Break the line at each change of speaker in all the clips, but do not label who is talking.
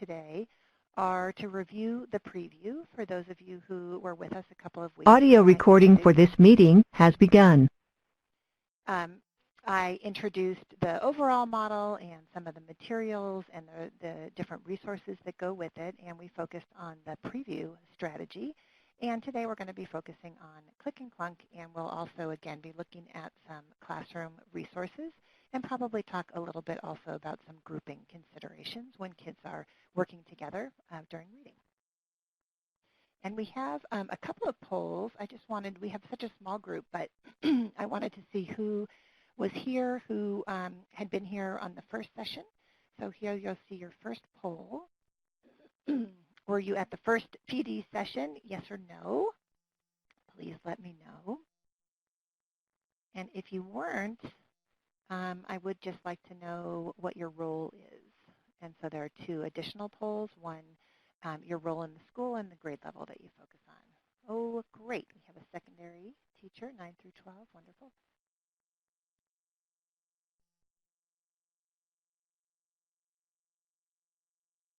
today are to review the preview for those of you who were with us a couple of weeks
Audio
ago.
recording for this meeting has begun.
I introduced the overall model and some of the materials and the different resources that go with it, and we focused on the preview strategy. And today we're going to be focusing on Click and Clunk, and we'll also, again, be looking at some classroom resources and probably talk a little bit also about some grouping considerations when kids are working together during reading. And we have a couple of polls. We have such a small group, but I wanted to see who was here, who had been here on the first session. So here you'll see your first poll. Were you at the first PD session, yes or no? Please let me know. And if you weren't, I would just like to know what your role is. And so there are two additional polls, one your role in the school and the grade level that you focus on. Oh, great. We have a secondary teacher, 9 through 12. Wonderful.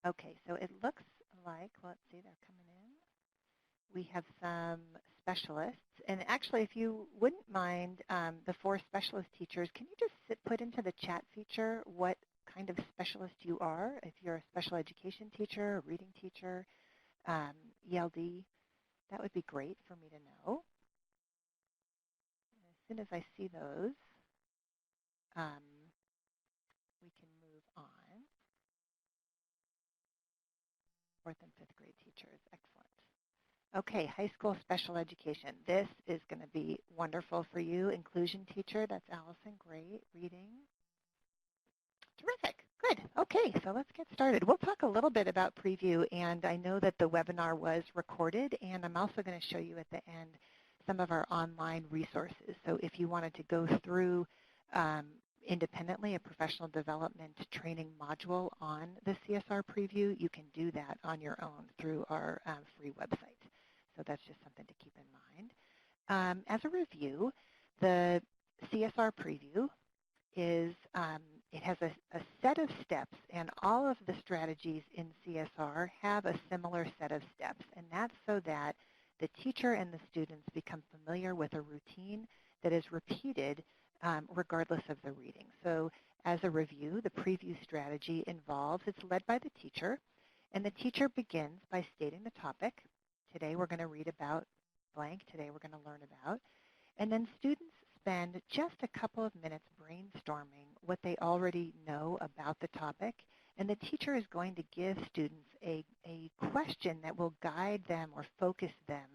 Okay, so it looks like, let's see, they're coming in. We have some specialists. And actually, if you wouldn't mind, the 4 specialist teachers, can you just put into the chat feature what kind of specialist you are? If you're a special education teacher, a reading teacher, ELD, that would be great for me to know. And as soon as I see those, we can move on. 4th and 5th grade teachers, excellent. Okay, high school special education. This is going to be wonderful for you. Inclusion teacher, that's Allison, great. Reading, terrific, good. Okay, so let's get started. We'll talk a little bit about preview, and I know that the webinar was recorded, and I'm also going to show you at the end some of our online resources. So if you wanted to go through independently a professional development training module on the CSR preview, you can do that on your own through our free website. So that's just something to keep in mind. As a review, the CSR preview is, it has a set of steps, and all of the strategies in CSR have a similar set of steps, and that's so that the teacher and the students become familiar with a routine that is repeated regardless of the reading. So as a review, the preview strategy involves, it's led by the teacher, and the teacher begins by stating the topic. Today we're going to read about blank, today we're going to learn about, and then students spend just a couple of minutes brainstorming what they already know about the topic, and the teacher is going to give students a question that will guide them or focus them,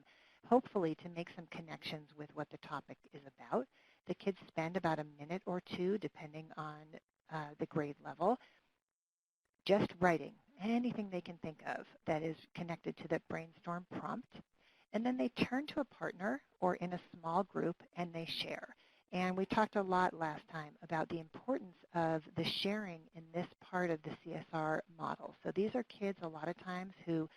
hopefully to make some connections with what the topic is about. The kids spend about a minute or two, depending on the grade level, just writing anything they can think of that is connected to the brainstorm prompt. And then they turn to a partner or in a small group and they share. And we talked a lot last time about the importance of the sharing in this part of the CSR model. So these are kids a lot of times who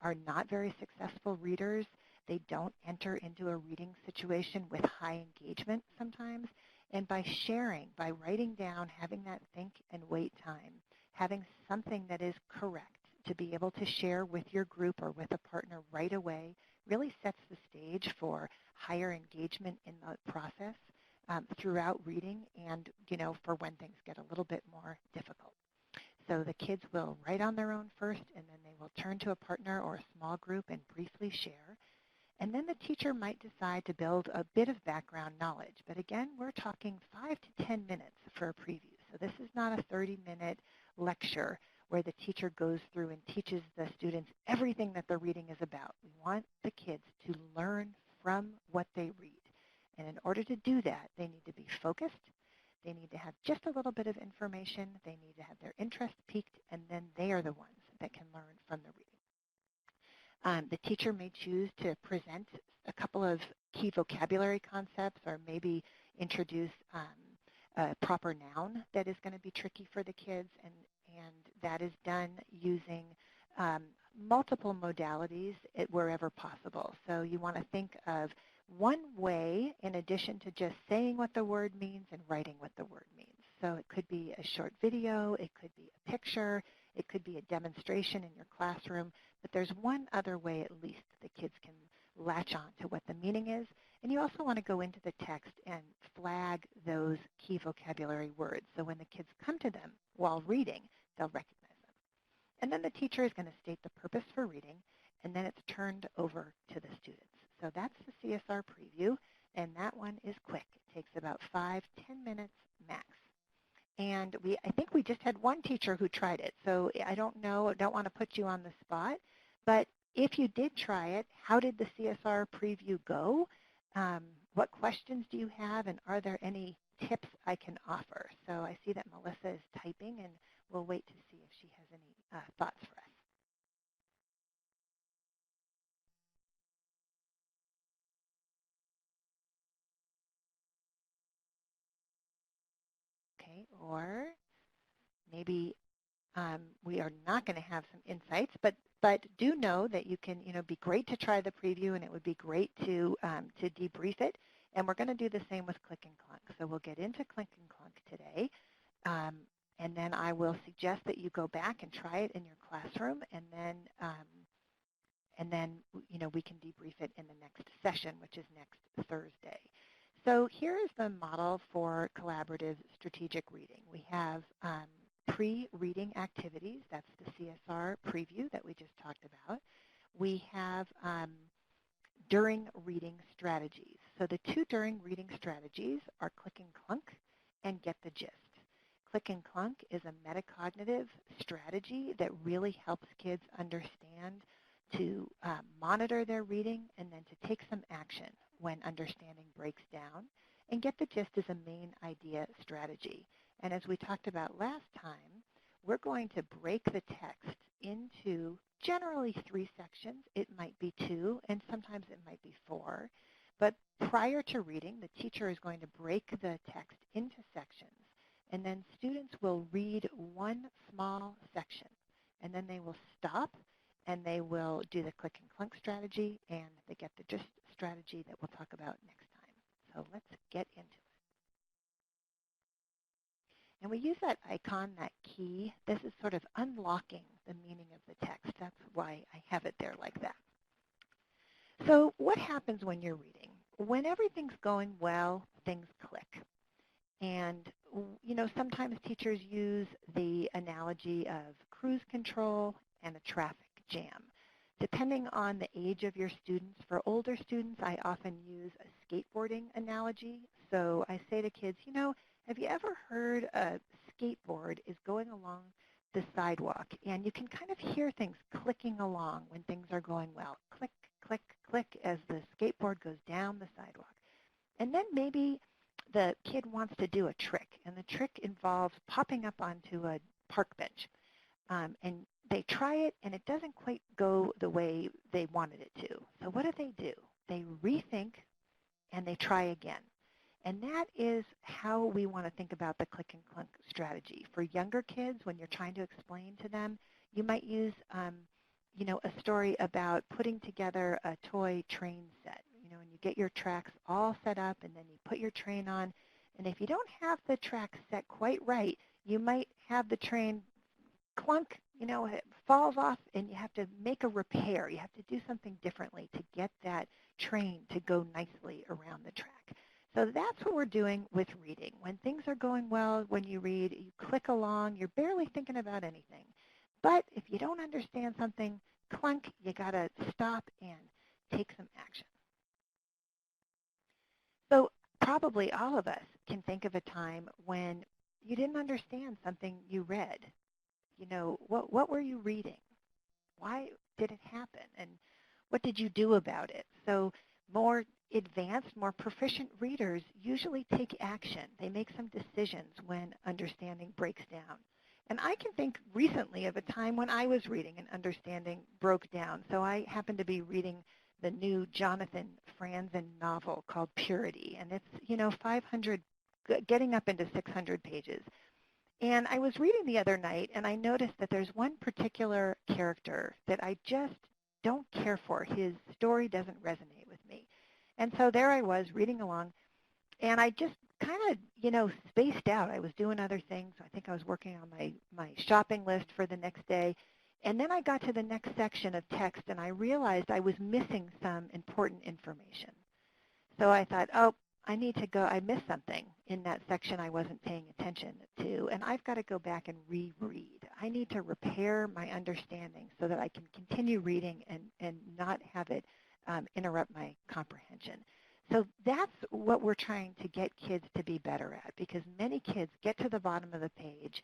are not very successful readers. They don't enter into a reading situation with high engagement sometimes. And by sharing, by writing down, having that think and wait time, having something that is correct to be able to share with your group or with a partner right away really sets the stage for higher engagement in the process throughout reading and, for when things get a little bit more difficult. So the kids will write on their own first, and then they will turn to a partner or a small group and briefly share. And then the teacher might decide to build a bit of background knowledge. But again, we're talking 5 to 10 minutes for a preview. So this is not a 30-minute lecture where the teacher goes through and teaches the students everything that the reading is about. We want the kids to learn from what they read. And in order to do that, they need to be focused. They need to have just a little bit of information. They need to have their interest piqued, and then they are the ones that can learn from the reading. The teacher may choose to present a couple of key vocabulary concepts or maybe introduce a proper noun that is going to be tricky for the kids, and that is done using multiple modalities wherever possible. So you want to think of one way in addition to just saying what the word means and writing what the word means. So it could be a short video, it could be a picture, It could be a demonstration in your classroom, but there's one other way at least that kids can latch on to what the meaning is. And you also want to go into the text and flag those key vocabulary words. So when the kids come to them while reading, they'll recognize them. And then the teacher is going to state the purpose for reading, and then it's turned over to the students. So that's the CSR preview, and that one is quick. It takes about 5-10 minutes max. And I think we just had one teacher who tried it, so I don't know, I don't want to put you on the spot, but if you did try it, how did the CSR preview go? What questions do you have, and are there any tips I can offer? So I see that Melissa is typing, and we'll wait to see if she has any thoughts for us. Okay, or maybe we are not going to have some insights, but do know that you can, be great to try the preview, and it would be great to debrief it. And we're going to do the same with Click and Clunk. So we'll get into Click and Clunk today, and then I will suggest that you go back and try it in your classroom, and then we can debrief it in the next session, which is next Thursday. So here is the model for collaborative strategic reading. We have pre-reading activities. That's the CSR preview that we just talked about. We have during reading strategies. So the two during reading strategies are Click and Clunk and Get the Gist. Click and Clunk is a metacognitive strategy that really helps kids understand to monitor their reading and then to take some action when understanding breaks down. And Get the Gist is a main idea strategy. And as we talked about last time, we're going to break the text into generally 3 sections. It might be 2, and sometimes it might be 4. But prior to reading, the teacher is going to break the text into sections, and then students will read one small section, and then they will stop, and they will do the Click and Clunk strategy and the Get the Gist strategy that we'll talk about next time. So let's get into it. And we use that icon, that key. This is sort of unlocking the meaning of the text. That's why I have it there like that. So what happens when you're reading? When everything's going well, things click. And, sometimes teachers use the analogy of cruise control and a traffic jam. Depending on the age of your students, for older students, I often use a skateboarding analogy. So I say to kids, have you ever heard a skateboard is going along the sidewalk, and you can kind of hear things clicking along when things are going well. Click, click, click as the skateboard goes down the sidewalk. And then maybe the kid wants to do a trick, and the trick involves popping up onto a park bench. And they try it, and it doesn't quite go the way they wanted it to. So what do? They rethink, and they try again. And that is how we want to think about the Click and Clunk strategy. For younger kids, when you're trying to explain to them, you might use, a story about putting together a toy train set. And you get your tracks all set up, and then you put your train on. And if you don't have the tracks set quite right, you might have the train clunk, it falls off, and you have to make a repair. You have to do something differently to get that train to go nicely around the track. So that's what we're doing with reading. When things are going well, when you read, you click along, you're barely thinking about anything. But if you don't understand something, clunk, you got to stop and take some action. So probably all of us can think of a time when you didn't understand something you read. What were you reading? Why did it happen? And what did you do about it? So more advanced, more proficient readers usually take action. They make some decisions when understanding breaks down. And I can think recently of a time when I was reading and understanding broke down. So I happened to be reading the new Jonathan Franzen novel called Purity. And it's, 500, getting up into 600 pages. And I was reading the other night, and I noticed that there's one particular character that I just don't care for. His story doesn't resonate with me. And so there I was reading along, and I just kind of, spaced out. I was doing other things. I think I was working on my shopping list for the next day. And then I got to the next section of text, and I realized I was missing some important information. So I thought, oh, I need to go. I missed something in that section I wasn't paying attention to, and I've got to go back and reread. I need to repair my understanding so that I can continue reading and not have it interrupt my comprehension. So that's what we're trying to get kids to be better at, because many kids get to the bottom of the page,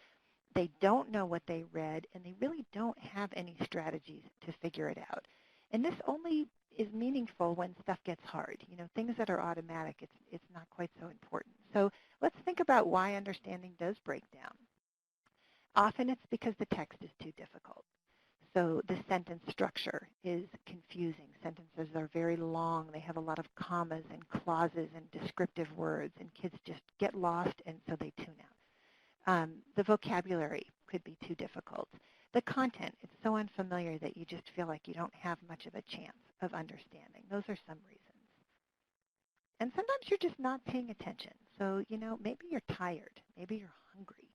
they don't know what they read, and they really don't have any strategies to figure it out. And this only is meaningful when stuff gets hard. Things that are automatic, it's not quite so important. So let's think about why understanding does break down. Often it's because the text is too difficult. So the sentence structure is confusing. Sentences are very long. They have a lot of commas and clauses and descriptive words, and kids just get lost, and so they tune out. The vocabulary could be too difficult. The content, it's so unfamiliar that you just feel like you don't have much of a chance of understanding. Those are some reasons. And sometimes you're just not paying attention. So, maybe you're tired. Maybe you're hungry.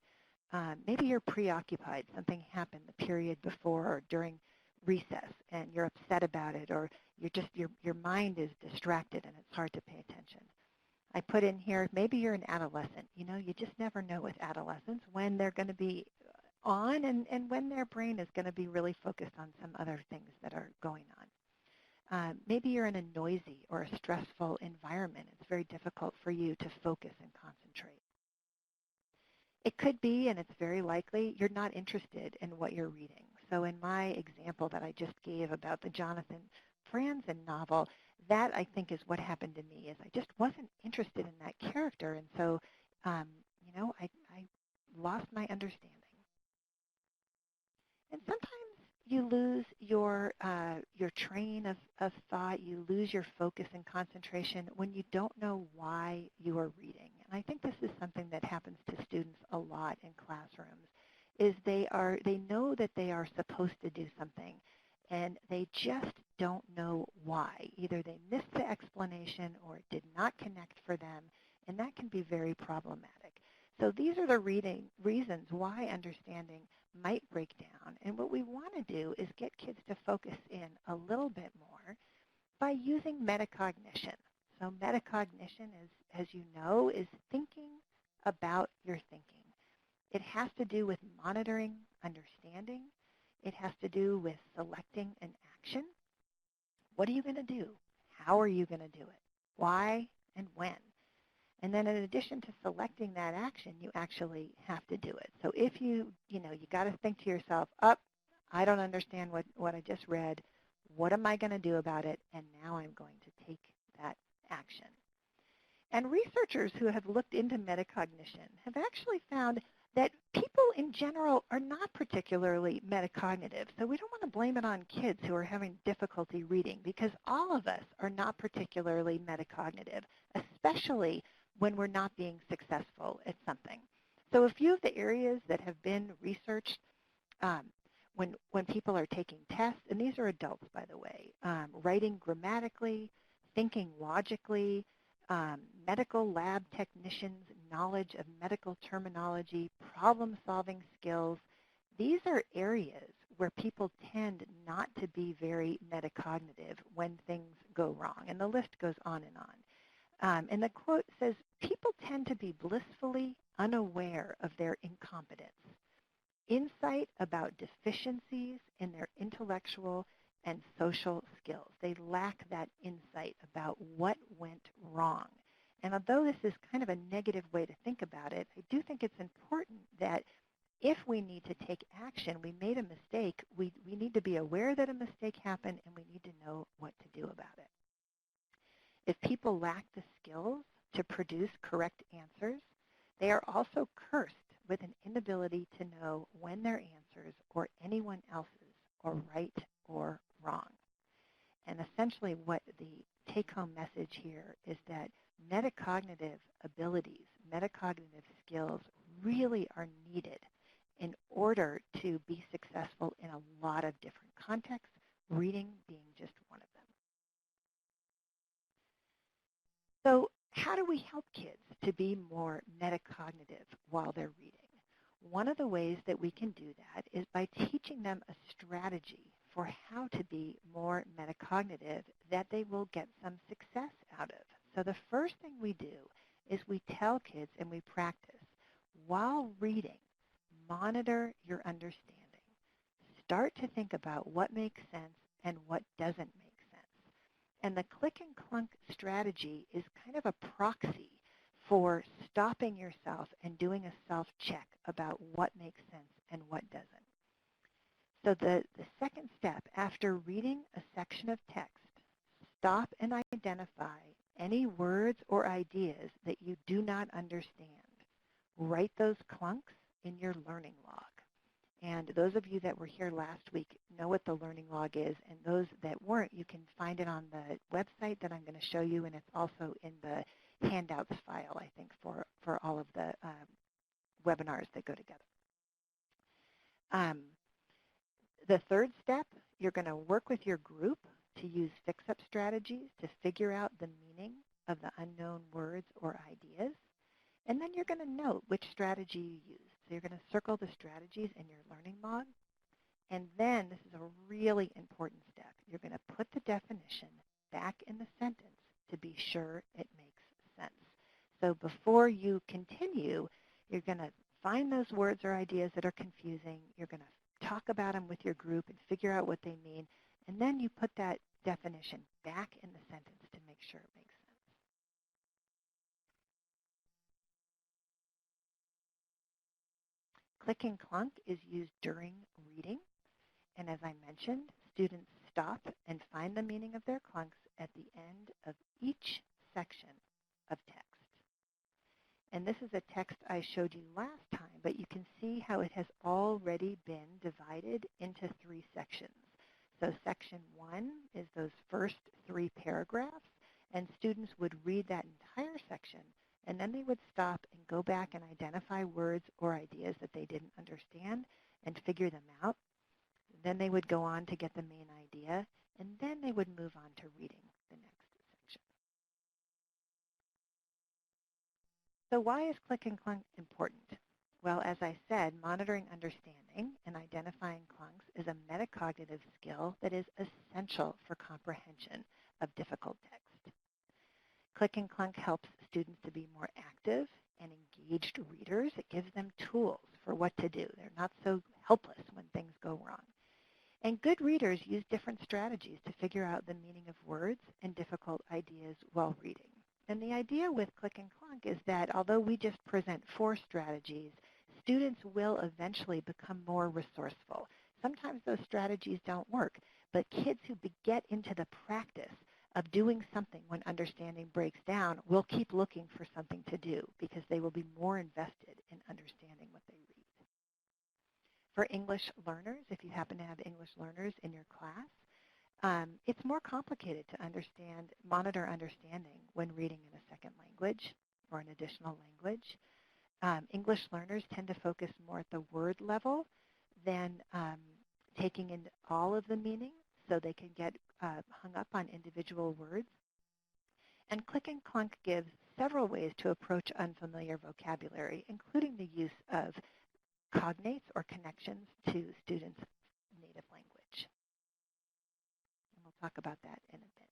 Maybe you're preoccupied. Something happened the period before or during recess, and you're upset about it, or your mind is distracted and it's hard to pay attention. I put in here, maybe you're an adolescent. You just never know with adolescents when they're going to be on and when their brain is going to be really focused on some other things that are going on. Maybe you're in a noisy or a stressful environment. It's very difficult for you to focus and concentrate. It could be, and it's very likely, you're not interested in what you're reading. So in my example that I just gave about the Jonathan Franzen novel, that I think is what happened to me, is I just wasn't interested in that character, and so, I lost my understanding. And sometimes you lose your train of thought, you lose your focus and concentration when you don't know why you are reading. And I think this is something that happens to students a lot in classrooms, is they know that they are supposed to do something, and they just don't know why. Either they missed the explanation or it did not connect for them, and that can be very problematic. So these are the reasons why understanding might break down. And what we want to do is get kids to focus in a little bit more by using metacognition. So metacognition, as you know, is thinking about your thinking. It has to do with monitoring understanding. It has to do with selecting an action. What are you going to do? How are you going to do it? Why and when? And then in addition to selecting that action, you actually have to do it. So if you got to think to yourself, I don't understand what I just read. What am I going to do about it? And now I'm going to take that action. And researchers who have looked into metacognition have actually found that people in general are not particularly metacognitive. So we don't want to blame it on kids who are having difficulty reading, because all of us are not particularly metacognitive, especially when we're not being successful at something. So a few of the areas that have been researched when people are taking tests, and these are adults, by the way, writing grammatically, thinking logically, medical lab technicians' knowledge of medical terminology, problem-solving skills. These are areas where people tend not to be very metacognitive when things go wrong, and the list goes on and on. And the quote says, people tend to be blissfully unaware of their incompetence. Insight about deficiencies in their intellectual and social skills. They lack that insight about what went wrong. And although this is kind of a negative way to think about it, I do think it's important that if we need to take action, we made a mistake, we need to be aware that a mistake happened, and we need to know what to do about it. If people lack the skills to produce correct answers, they are also cursed with an inability to know when their answers or anyone else's are right or wrong. And essentially what the take-home message here is that metacognitive abilities, metacognitive skills really are needed in order to be successful in a lot of different contexts, reading being just one of them. So how do we help kids to be more metacognitive while they're reading? One of the ways that we can do that is by teaching them a strategy for how to be more metacognitive that they will get some success out of. So the first thing we do is we tell kids and we practice while reading, monitor your understanding. Start to think about what makes sense and what doesn't make sense. And the click and clunk strategy is kind of a proxy for stopping yourself and doing a self-check about what makes sense and what doesn't. So the second step, after reading a section of text, stop and identify any words or ideas that you do not understand. Write those clunks in your learning log. And those of you that were here last week know what the learning log is, and those that weren't, you can find it on the website that I'm going to show you, and it's also in the handouts file, I think, for all of the webinars that go together. The third step, you're going to work with your group to use FixUp strategies to figure out the meaning of the unknown words or ideas. And then you're going to note which strategy you use. So you're going to circle the strategies in your learning log. And then, this is a really important step, you're going to put the definition back in the sentence to be sure it makes sense. So before you continue, you're going to find those words or ideas that are confusing. You're going to talk about them with your group and figure out what they mean. And then you put that definition back in the sentence to make sure it makes sense. Click and clunk is used during reading. And as I mentioned, students stop and find the meaning of their clunks at the end of each section of text. And this is a text I showed you last time, but you can see how it has already been divided into 3 sections. So section 1 is those first 3 paragraphs, and students would read that entire section, and then they would stop and go back and identify words or ideas that they didn't understand and figure them out. Then they would go on to get the main idea, and then they would move on to reading the next section. So why is click and clunk important? Well, as I said, monitoring understanding and identifying clunks is a metacognitive skill that is essential for comprehension of difficult text. Click and clunk helps students to be more active and engaged readers. It gives them tools for what to do. They're not so helpless when things go wrong. And good readers use different strategies to figure out the meaning of words and difficult ideas while reading. And the idea with Click and Clunk is that although we just present 4 strategies, students will eventually become more resourceful. Sometimes those strategies don't work, but kids who get into the practice of doing something when understanding breaks down will keep looking for something to do because they will be more invested in understanding what they read. For English learners, if you happen to have English learners in your class, it's more complicated to monitor understanding when reading in a second language or an additional language. English learners tend to focus more at the word level than taking in all of the meaning, so they can get hung up on individual words. And Click and Clunk gives several ways to approach unfamiliar vocabulary, including the use of cognates or connections to students' native language. And we'll talk about that in a bit.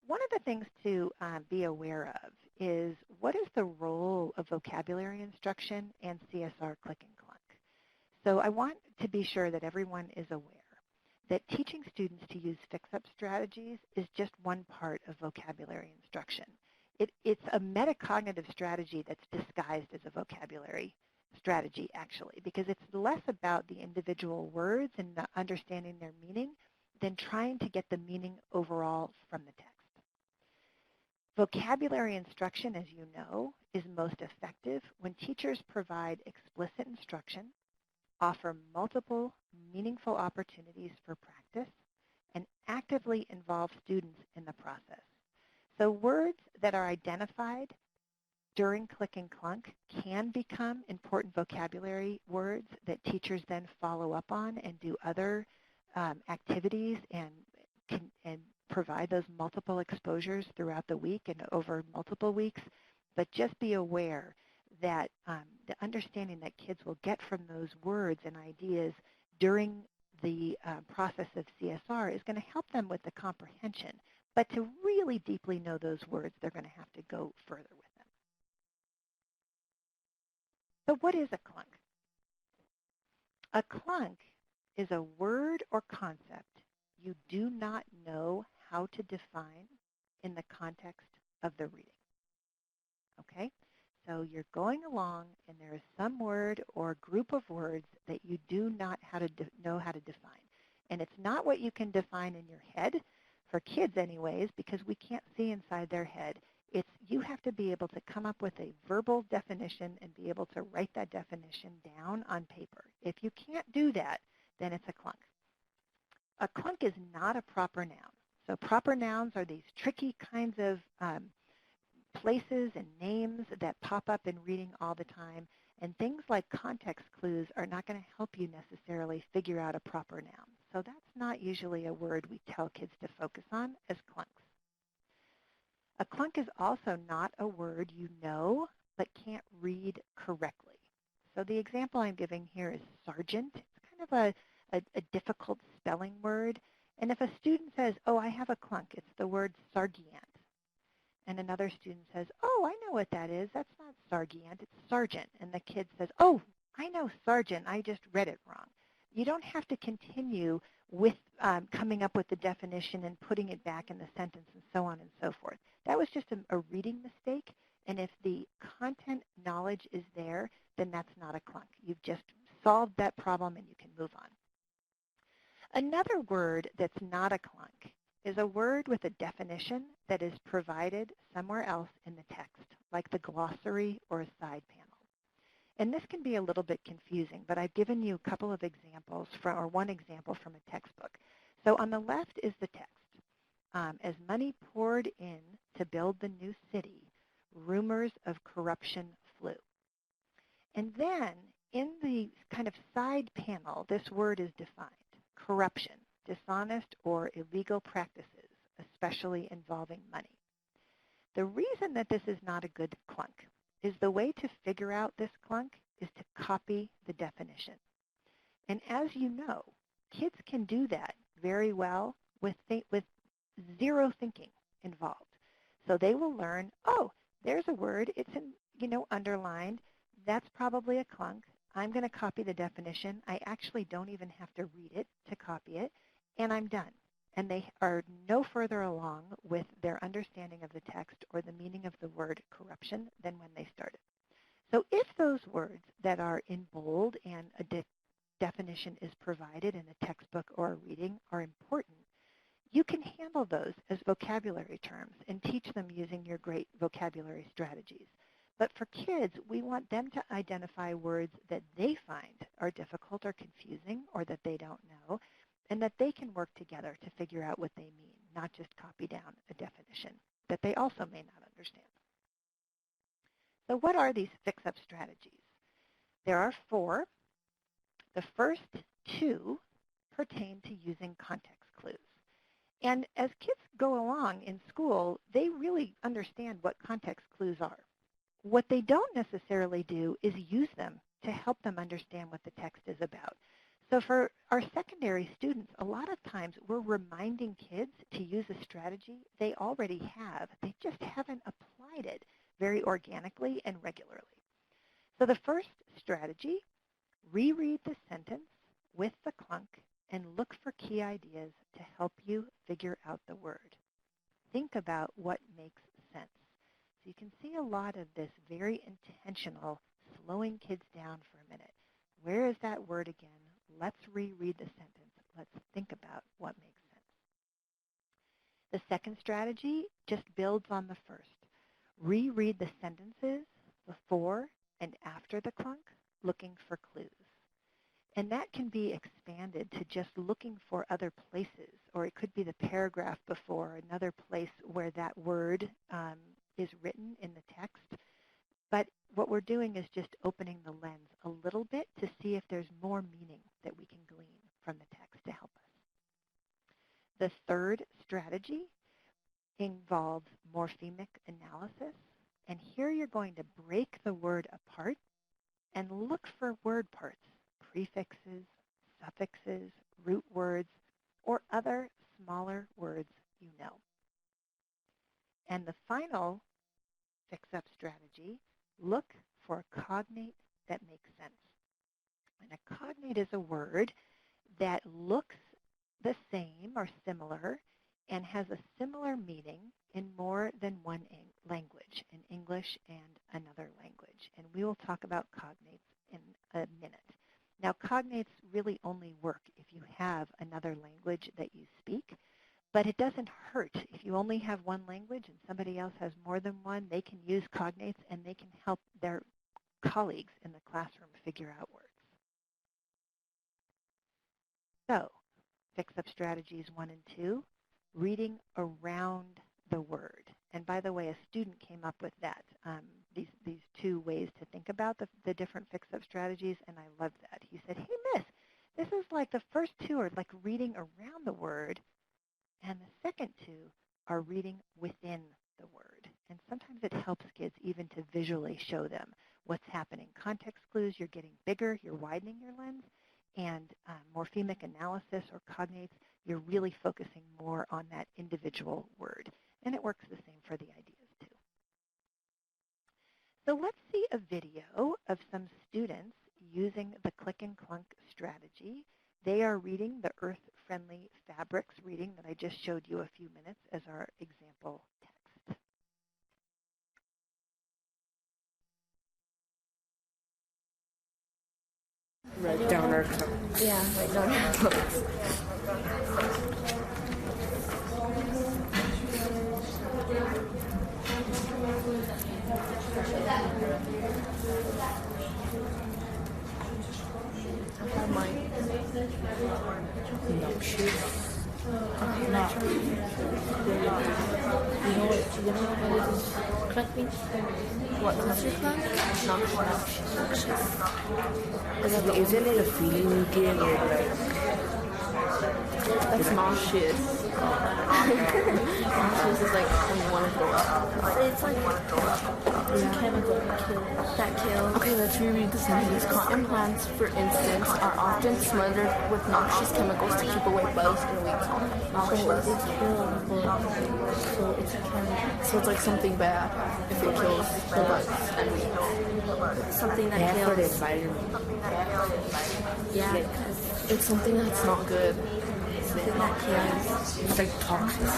One of the things to be aware of is what is the role of vocabulary instruction and CSR Click and Clunk. So I want to be sure that everyone is aware that teaching students to use FixUp strategies is just one part of vocabulary instruction. It's a metacognitive strategy that's disguised as a vocabulary strategy, actually, because it's less about the individual words and understanding their meaning than trying to get the meaning overall from the text. Vocabulary instruction, as you know, is most effective when teachers provide explicit instruction, offer multiple meaningful opportunities for practice, and actively involve students in the process. So words that are identified during Click and Clunk can become important vocabulary words that teachers then follow up on and do other activities and provide those multiple exposures throughout the week and over multiple weeks, but just be aware that the understanding that kids will get from those words and ideas during the process of CSR is going to help them with the comprehension. But to really deeply know those words, they're going to have to go further with them. So what is a clunk? A clunk is a word or concept you do not know how to define in the context of the reading. Okay? So you're going along and there is some word or group of words that you do not know how to define. And it's not what you can define in your head, for kids anyways, because we can't see inside their head. It's you have to be able to come up with a verbal definition and be able to write that definition down on paper. If you can't do that, then it's a clunk. A clunk is not a proper noun. So proper nouns are these tricky kinds of places and names that pop up in reading all the time, and things like context clues are not going to help you necessarily figure out a proper noun. So that's not usually a word we tell kids to focus on as clunks. A clunk is also not a word you know but can't read correctly. So the example I'm giving here is sergeant. It's kind of a difficult spelling word. And if a student says, oh, I have a clunk, it's the word sargent. And another student says, oh, I know what that is. That's not sargent, it's sergeant. And the kid says, oh, I know sergeant. I just read it wrong. You don't have to continue with coming up with the definition and putting it back in the sentence and so on and so forth. That was just a reading mistake. And if the content knowledge is there, then that's not a clunk. You've just solved that problem and you can move on. Another word that's not a clunk is a word with a definition that is provided somewhere else in the text, like the glossary or a side panel. And this can be a little bit confusing, but I've given you a couple of examples, or one example from a textbook. So on the left is the text. As money poured in to build the new city, rumors of corruption flew. And then in the kind of side panel, this word is defined. Corruption, dishonest or illegal practices, especially involving money. The reason that this is not a good clunk is the way to figure out this clunk is to copy the definition. And as you know, kids can do that very well with zero thinking involved. So they will learn, oh, there's a word, it's underlined, that's probably a clunk. I'm going to copy the definition. I actually don't even have to read it to copy it, and I'm done. And they are no further along with their understanding of the text or the meaning of the word corruption than when they started. So if those words that are in bold and a definition is provided in a textbook or a reading are important, you can handle those as vocabulary terms and teach them using your great vocabulary strategies. But for kids, we want them to identify words that they find are difficult or confusing or that they don't know, and that they can work together to figure out what they mean, not just copy down a definition that they also may not understand. So what are these FixUp strategies? There are 4. The first 2 pertain to using context clues. And as kids go along in school, they really understand what context clues are. What they don't necessarily do is use them to help them understand what the text is about. So for our secondary students, a lot of times we're reminding kids to use a strategy they already have. They just haven't applied it very organically and regularly. So the first strategy, reread the sentence with the clunk and look for key ideas to help you figure out the word. Think about what makes sense. So you can see a lot of this very intentional slowing kids down for a minute. Where is that word again? Let's reread the sentence. Let's think about what makes sense. The second strategy just builds on the first. Reread the sentences before and after the clunk, looking for clues. And that can be expanded to just looking for other places, or it could be the paragraph before, another place where that word is written in the text. But what we're doing is just opening the lens a little bit to see if there's more meaning that we can glean from the text to help us. The third strategy involves morphemic analysis, and here you're going to break the word apart and look for word parts, prefixes, suffixes, root words, or other smaller words you know. And the final FixUp strategy, look for a cognate that makes sense. And a cognate is a word that looks the same or similar and has a similar meaning in more than one language, in English and another language. And we will talk about cognates in a minute. Now, cognates really only work if you have another language that you speak, but it doesn't hurt. If you only have one language and somebody else has more than one, they can use cognates and they can help their colleagues in the classroom figure out words. So, FixUp Strategies 1 and 2, reading around the word. And by the way, a student came up with that, these two ways to think about the different FixUp strategies, and I love that. He said, hey, Miss, this is like the first two are like reading around the word, and the second two are reading within the word. And sometimes it helps kids even to visually show them what's happening. Context clues, you're getting bigger, you're widening your lens, and morphemic analysis or cognates, you're really focusing more on that individual word. And it works the same for the ideas too. So let's see a video of some students using the Click and Clunk strategy. They are reading the Earth-Friendly Fabrics reading that I just showed you a few minutes as our example text.
Write down our comments.
Yeah, write down our comments. I have mine.
Noxious.
You know what it is? Correct me. What does your plan? Noxious.
Isn't it a feeling you get or like?
That's nauseous. Nauseous is like when you want to throw up. It's like it's a chemical that kills. Okay, let's reread the sentence. Cotton plants, for instance, are often smothered with noxious chemicals to keep away bugs and weeds. Noxious. So it's a chemical. So it's like something bad if it kills the bugs and weeds. Something that
Bad for the
kills.
environment.
Yeah, because it's something that's not good. Something that kills.
It's like toxic.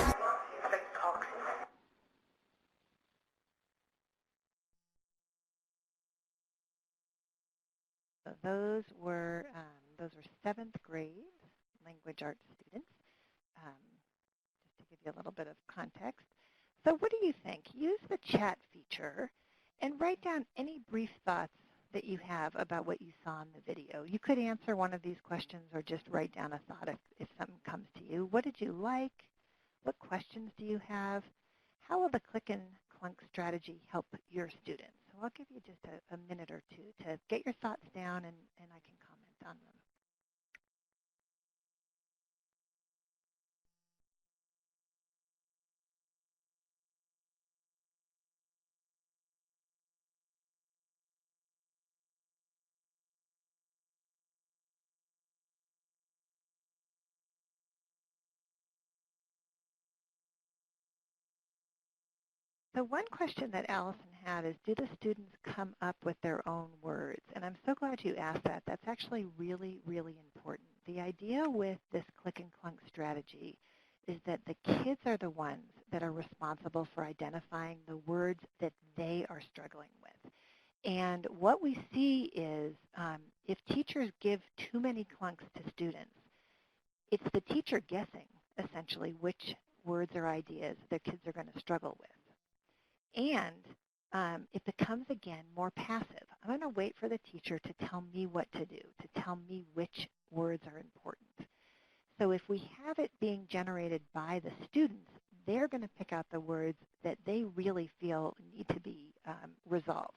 So those were 7th grade language arts students, just to give you a little bit of context. So what do you think? Use the chat feature and write down any brief thoughts that you have about what you saw in the video. You could answer one of these questions or just write down a thought if something comes to you. What did you like? What questions do you have? How will the Click and Clunk strategy help your students? So I'll give you just a minute or two to get your thoughts down and I can comment on them. So one question that Allison had is, do the students come up with their own words? And I'm so glad you asked that. That's actually really, really important. The idea with this Click and Clunk strategy is that the kids are the ones that are responsible for identifying the words that they are struggling with. And what we see is if teachers give too many clunks to students, it's the teacher guessing, essentially, which words or ideas their kids are going to struggle with. And it becomes, again, more passive. I'm going to wait for the teacher to tell me what to do, to tell me which words are important. So if we have it being generated by the students, they're going to pick out the words that they really feel need to be resolved.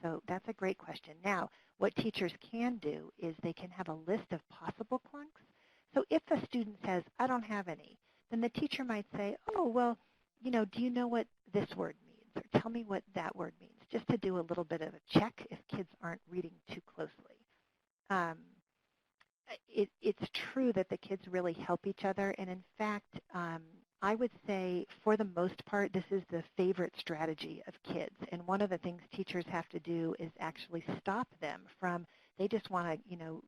So that's a great question. Now, what teachers can do is they can have a list of possible clunks. So if a student says, I don't have any, then the teacher might say, oh, well, do you know what this word means? Or tell me what that word means, just to do a little bit of a check if kids aren't reading too closely. It's true that the kids really help each other, and in fact, I would say for the most part, this is the favorite strategy of kids. And one of the things teachers have to do is actually stop them from, they just want to,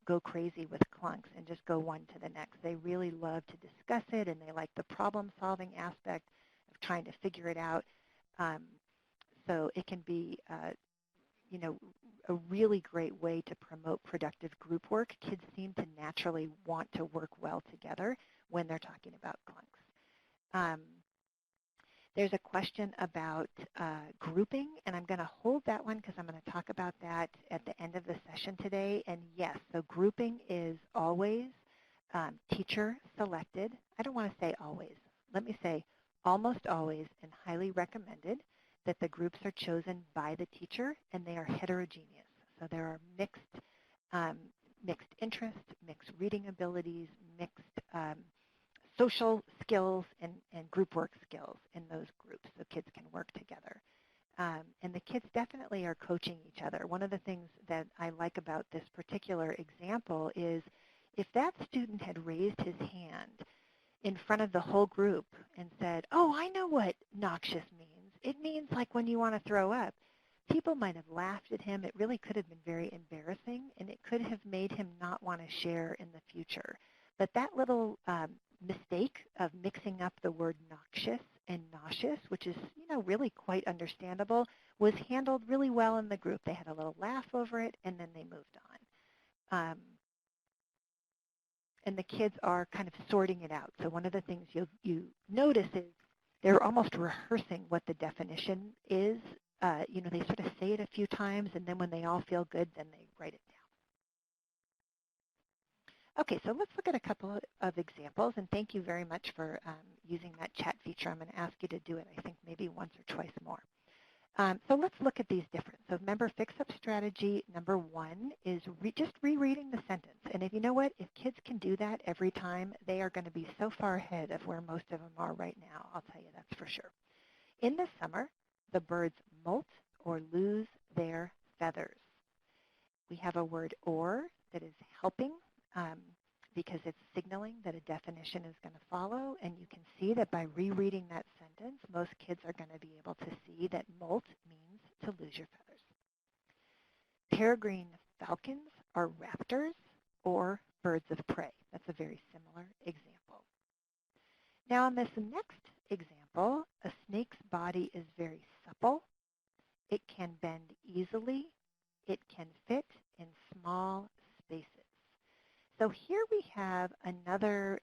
go crazy with clunks and just go one to the next. They really love to discuss it, and they like the problem-solving aspect of trying to figure it out. So it can be, a really great way to promote productive group work. Kids seem to naturally want to work well together when they're talking about clunks. There's a question about grouping, and I'm going to hold that one because I'm going to talk about that at the end of the session today. And yes, so grouping is always teacher selected. I don't want to say always. Let me say almost always and highly recommended that the groups are chosen by the teacher, and they are heterogeneous. So there are mixed interests, mixed reading abilities, mixed social skills, and group work skills in those groups, so kids can work together. And the kids definitely are coaching each other. One of the things that I like about this particular example is if that student had raised his hand in front of the whole group and said, oh, I know what noxious means. It means like when you want to throw up. People might have laughed at him. It really could have been very embarrassing, and it could have made him not want to share in the future. But that little mistake of mixing up the word noxious and nauseous, which is really quite understandable, was handled really well in the group. They had a little laugh over it, and then they moved on. And the kids are kind of sorting it out. So one of the things you notice is they're almost rehearsing what the definition is. They sort of say it a few times, and then when they all feel good, then they write it down. Okay, so let's look at a couple of examples, and thank you very much for using that chat feature. I'm going to ask you to do it, I think, maybe once or twice more. So let's look at these different. So remember, FixUp strategy number 1 is just rereading the sentence. And if you know what, if kids can do that every time, they are going to be so far ahead of where most of them are right now. I'll tell you that's for sure. In the summer, the birds molt or lose their feathers. We have a word or that is helping because it's signaling that a definition is going to follow. And you can see that by rereading that sentence, most kids are going to be able to see that molt means to lose your feathers. Peregrine falcons are raptors or birds of prey. That's a very similar example. Now in this next example, a snake's body is very supple. It can bend easily. It can fit in small spaces. So here we have another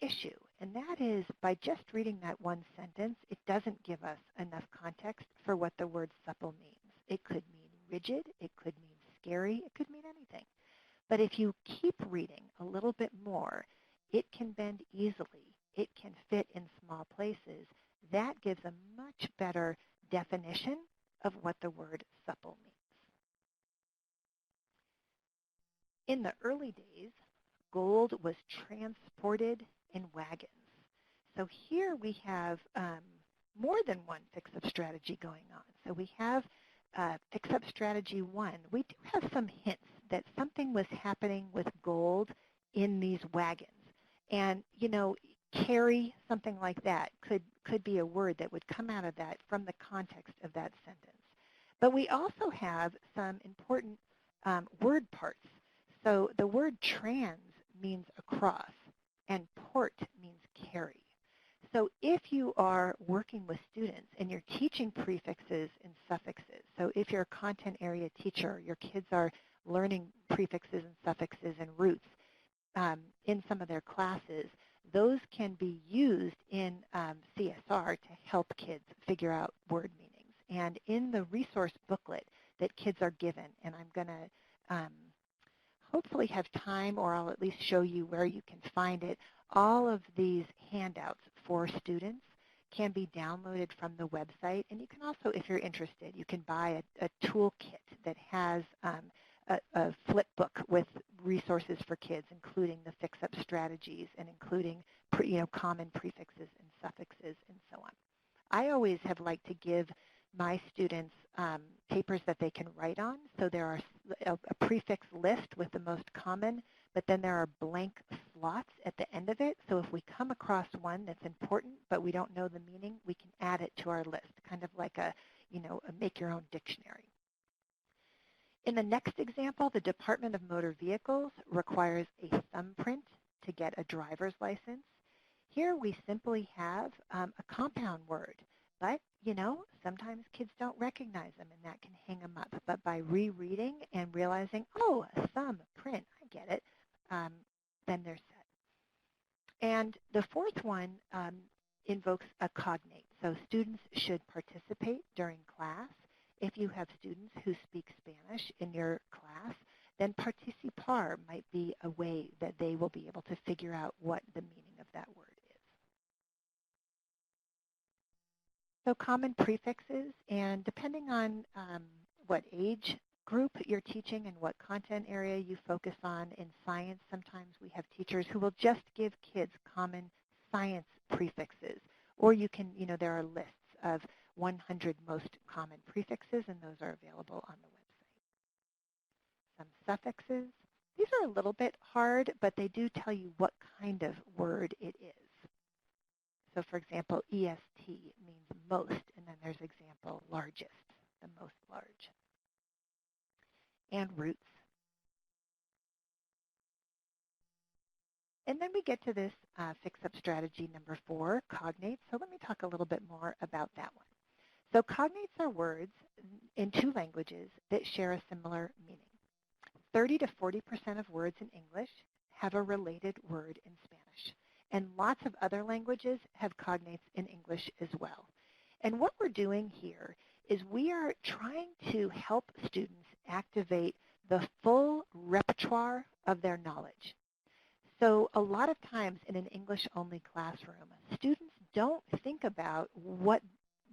issue, and that is by just reading that one sentence, it doesn't give us enough context for what the word supple means. It could mean rigid, it could mean scary, it could mean anything. But if you keep reading a little bit more, it can bend easily, it can fit in small places. That gives a much better definition of what the word supple means. In the early days, gold was transported in wagons. So here we have more than one FixUp strategy going on. So we have FixUp strategy 1. We do have some hints that something was happening with gold in these wagons. And, carry, something like that, could be a word that would come out of that from the context of that sentence. But we also have some important word parts. So the word trans means across, and port means carry. So if you are working with students and you're teaching prefixes and suffixes, so if you're a content area teacher, your kids are learning prefixes and suffixes and roots in some of their classes, those can be used in CSR to help kids figure out word meanings. And in the resource booklet that kids are given, and I'm going to hopefully have time, or I'll at least show you where you can find it. All of these handouts for students can be downloaded from the website, and you can also, if you're interested, you can buy a toolkit that has a flip book with resources for kids, including the FixUp strategies and including common prefixes and suffixes and so on. I always have liked to give my students papers that they can write on. So there are a prefix list with the most common, but then there are blank slots at the end of it. So if we come across one that's important, but we don't know the meaning, we can add it to our list, kind of like a make your own dictionary. In the next example, the Department of Motor Vehicles requires a thumbprint to get a driver's license. Here we simply have a compound word, but sometimes kids don't recognize them and that can hang them up. But by rereading and realizing, oh, a thumbprint, I get it, then they're set. And the fourth one invokes a cognate. So students should participate during class. If you have students who speak Spanish in your class, then participar might be a way that they will be able to figure out what the meaning of that word is. So common prefixes, and depending on what age group you're teaching and what content area you focus on in science, sometimes we have teachers who will just give kids common science prefixes. Or you can, there are lists of 100 most common prefixes, and those are available on the website. Some suffixes. These are a little bit hard, but they do tell you what kind of word it is. So for example, EST means most, and then there's example largest, the most large. And roots. And then we get to this FixUp strategy number 4, cognates. So let me talk a little bit more about that one. So cognates are words in 2 languages that share a similar meaning. 30 to 40% of words in English have a related word in Spanish. And lots of other languages have cognates in English as well. And what we're doing here is we are trying to help students activate the full repertoire of their knowledge. So a lot of times in an English-only classroom, students don't think about what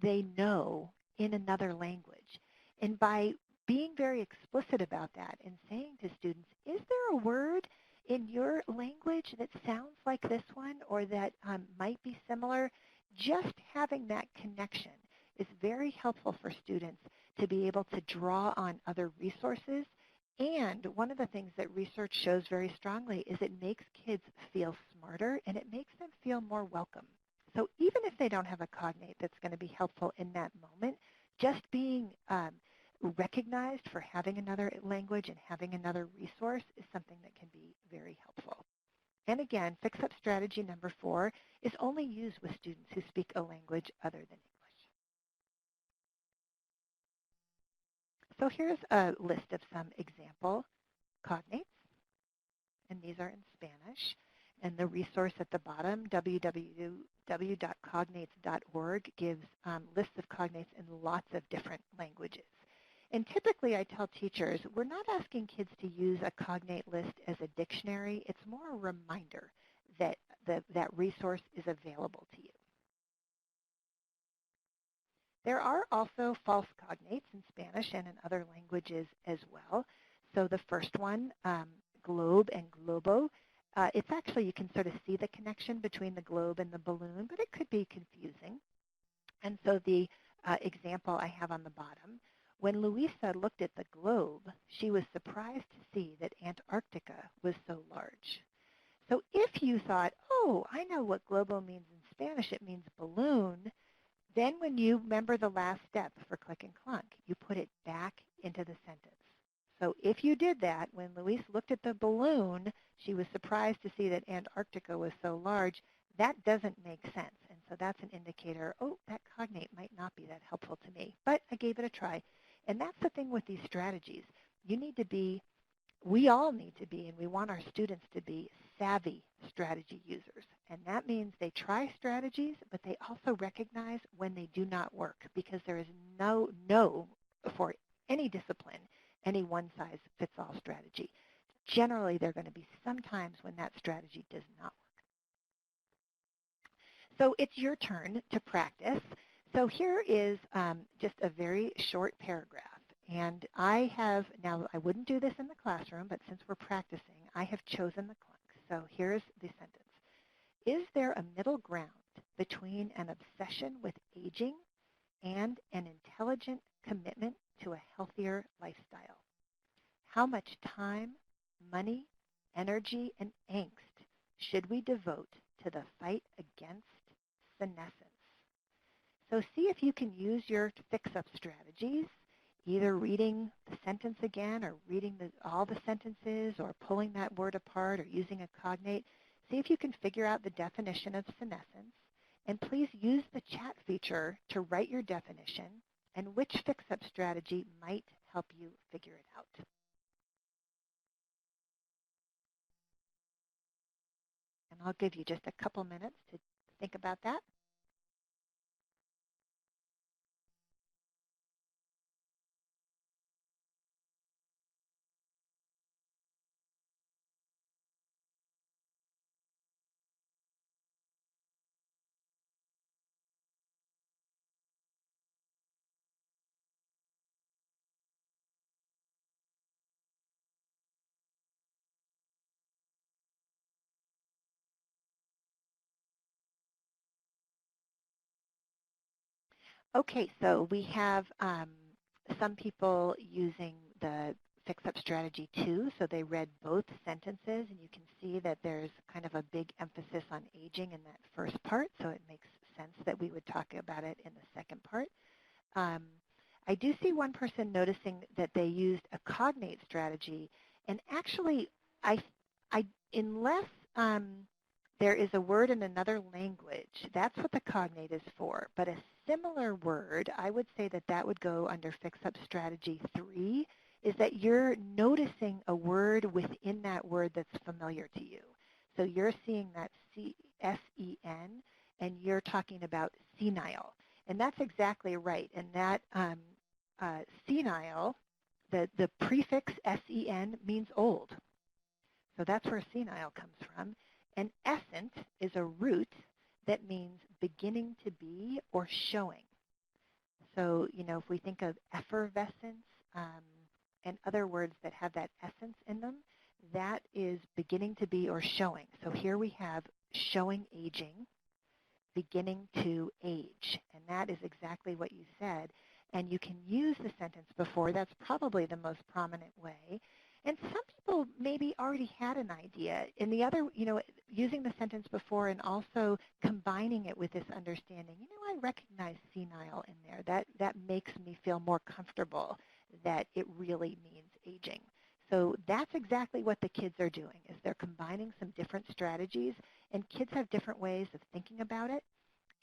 they know in another language. And by being very explicit about that and saying to students, is there a word in your language that sounds like this one or that might be similar? Just having that connection is very helpful for students to be able to draw on other resources. And one of the things that research shows very strongly is it makes kids feel smarter and it makes them feel more welcome. So even if they don't have a cognate that's going to be helpful in that moment, just being recognized for having another language and having another resource is something that can be very helpful. And again, FixUp strategy number 4 is only used with students who speak a language other than English. So here's a list of some example cognates, and these are in Spanish. And the resource at the bottom, www.cognates.org, gives lists of cognates in lots of different languages. And typically I tell teachers, we're not asking kids to use a cognate list as a dictionary. It's more a reminder that that resource is available to you. There are also false cognates in Spanish and in other languages as well. So the first one, globe and globo, it's actually, you can sort of see the connection between the globe and the balloon, but it could be confusing. And so the example I have on the bottom, when Louisa looked at the globe, she was surprised to see that Antarctica was so large. So if you thought, oh, I know what globo means in Spanish, it means balloon, then when you remember the last step for Click and Clunk, you put it back into the sentence. So if you did that, when Louise looked at the balloon, she was surprised to see that Antarctica was so large. That doesn't make sense. And so that's an indicator, oh, that cognate might not be that helpful to me. But I gave it a try. And that's the thing with these strategies. You need to be, we all need to be, and we want our students to be savvy strategy users. And that means they try strategies, but they also recognize when they do not work, because there is no for any discipline, any one-size-fits-all strategy. Generally, there are going to be some times when that strategy does not work. So it's your turn to practice. So here is just a very short paragraph. And I have, now I wouldn't do this in the classroom, but since we're practicing, I have chosen the clunk. So here's the sentence. is there a middle ground between an obsession with aging and an intelligent commitment to a healthier lifestyle? How much time, money, energy, and angst should we devote to the fight against senescence? So see if you can use your FixUp strategies, either reading the sentence again or reading all the sentences or pulling that word apart or using a cognate. See if you can figure out the definition of senescence. And please use the chat feature to write your definition and which FixUp strategy might help you figure it out. And I'll give you just a couple minutes to think about that. Okay, so we have some people using the FixUp strategy too, so they read both sentences, and you can see that there's kind of a big emphasis on aging in that first part, so it makes sense that we would talk about it in the second part. I do see one person noticing that they used a cognate strategy, and actually, unless there is a word in another language, that's what the cognate is for. But a similar word, I would say that that would go under FixUp Strategy 3, is that you're noticing a word within that word that's familiar to you. So you're seeing that S-E-N, and you're talking about senile. And that's exactly right. And that senile, the prefix S-E-N means old. So that's where senile comes from. And essent is a root that means beginning to be or showing. So, you know, if we think of effervescence and other words that have that essence in them, that is beginning to be or showing. So here we have showing aging, beginning to age. And that is exactly what you said. And you can use the sentence before. That's probably the most prominent way. And some people maybe already had an idea. And the other, you know, using the sentence before and also combining it with this understanding, you know, I recognize senile in there. That makes me feel more comfortable that it really means aging. So that's exactly what the kids are doing, is they're combining some different strategies, and kids have different ways of thinking about it.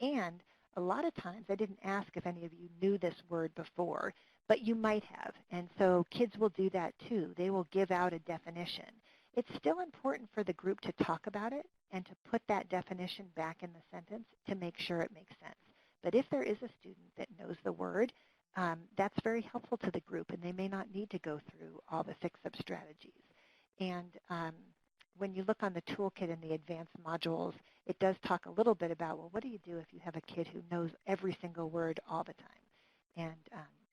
And a lot of times, I didn't ask if any of you knew this word before, but you might have. And so kids will do that too. They will give out a definition. It's still important for the group to talk about it and to put that definition back in the sentence to make sure it makes sense. But if there is a student that knows the word, that's very helpful to the group, and they may not need to go through all the FixUp strategies. And when you look on the toolkit in the advanced modules, it does talk a little bit about, well, what do you do if you have a kid who knows every single word all the time? And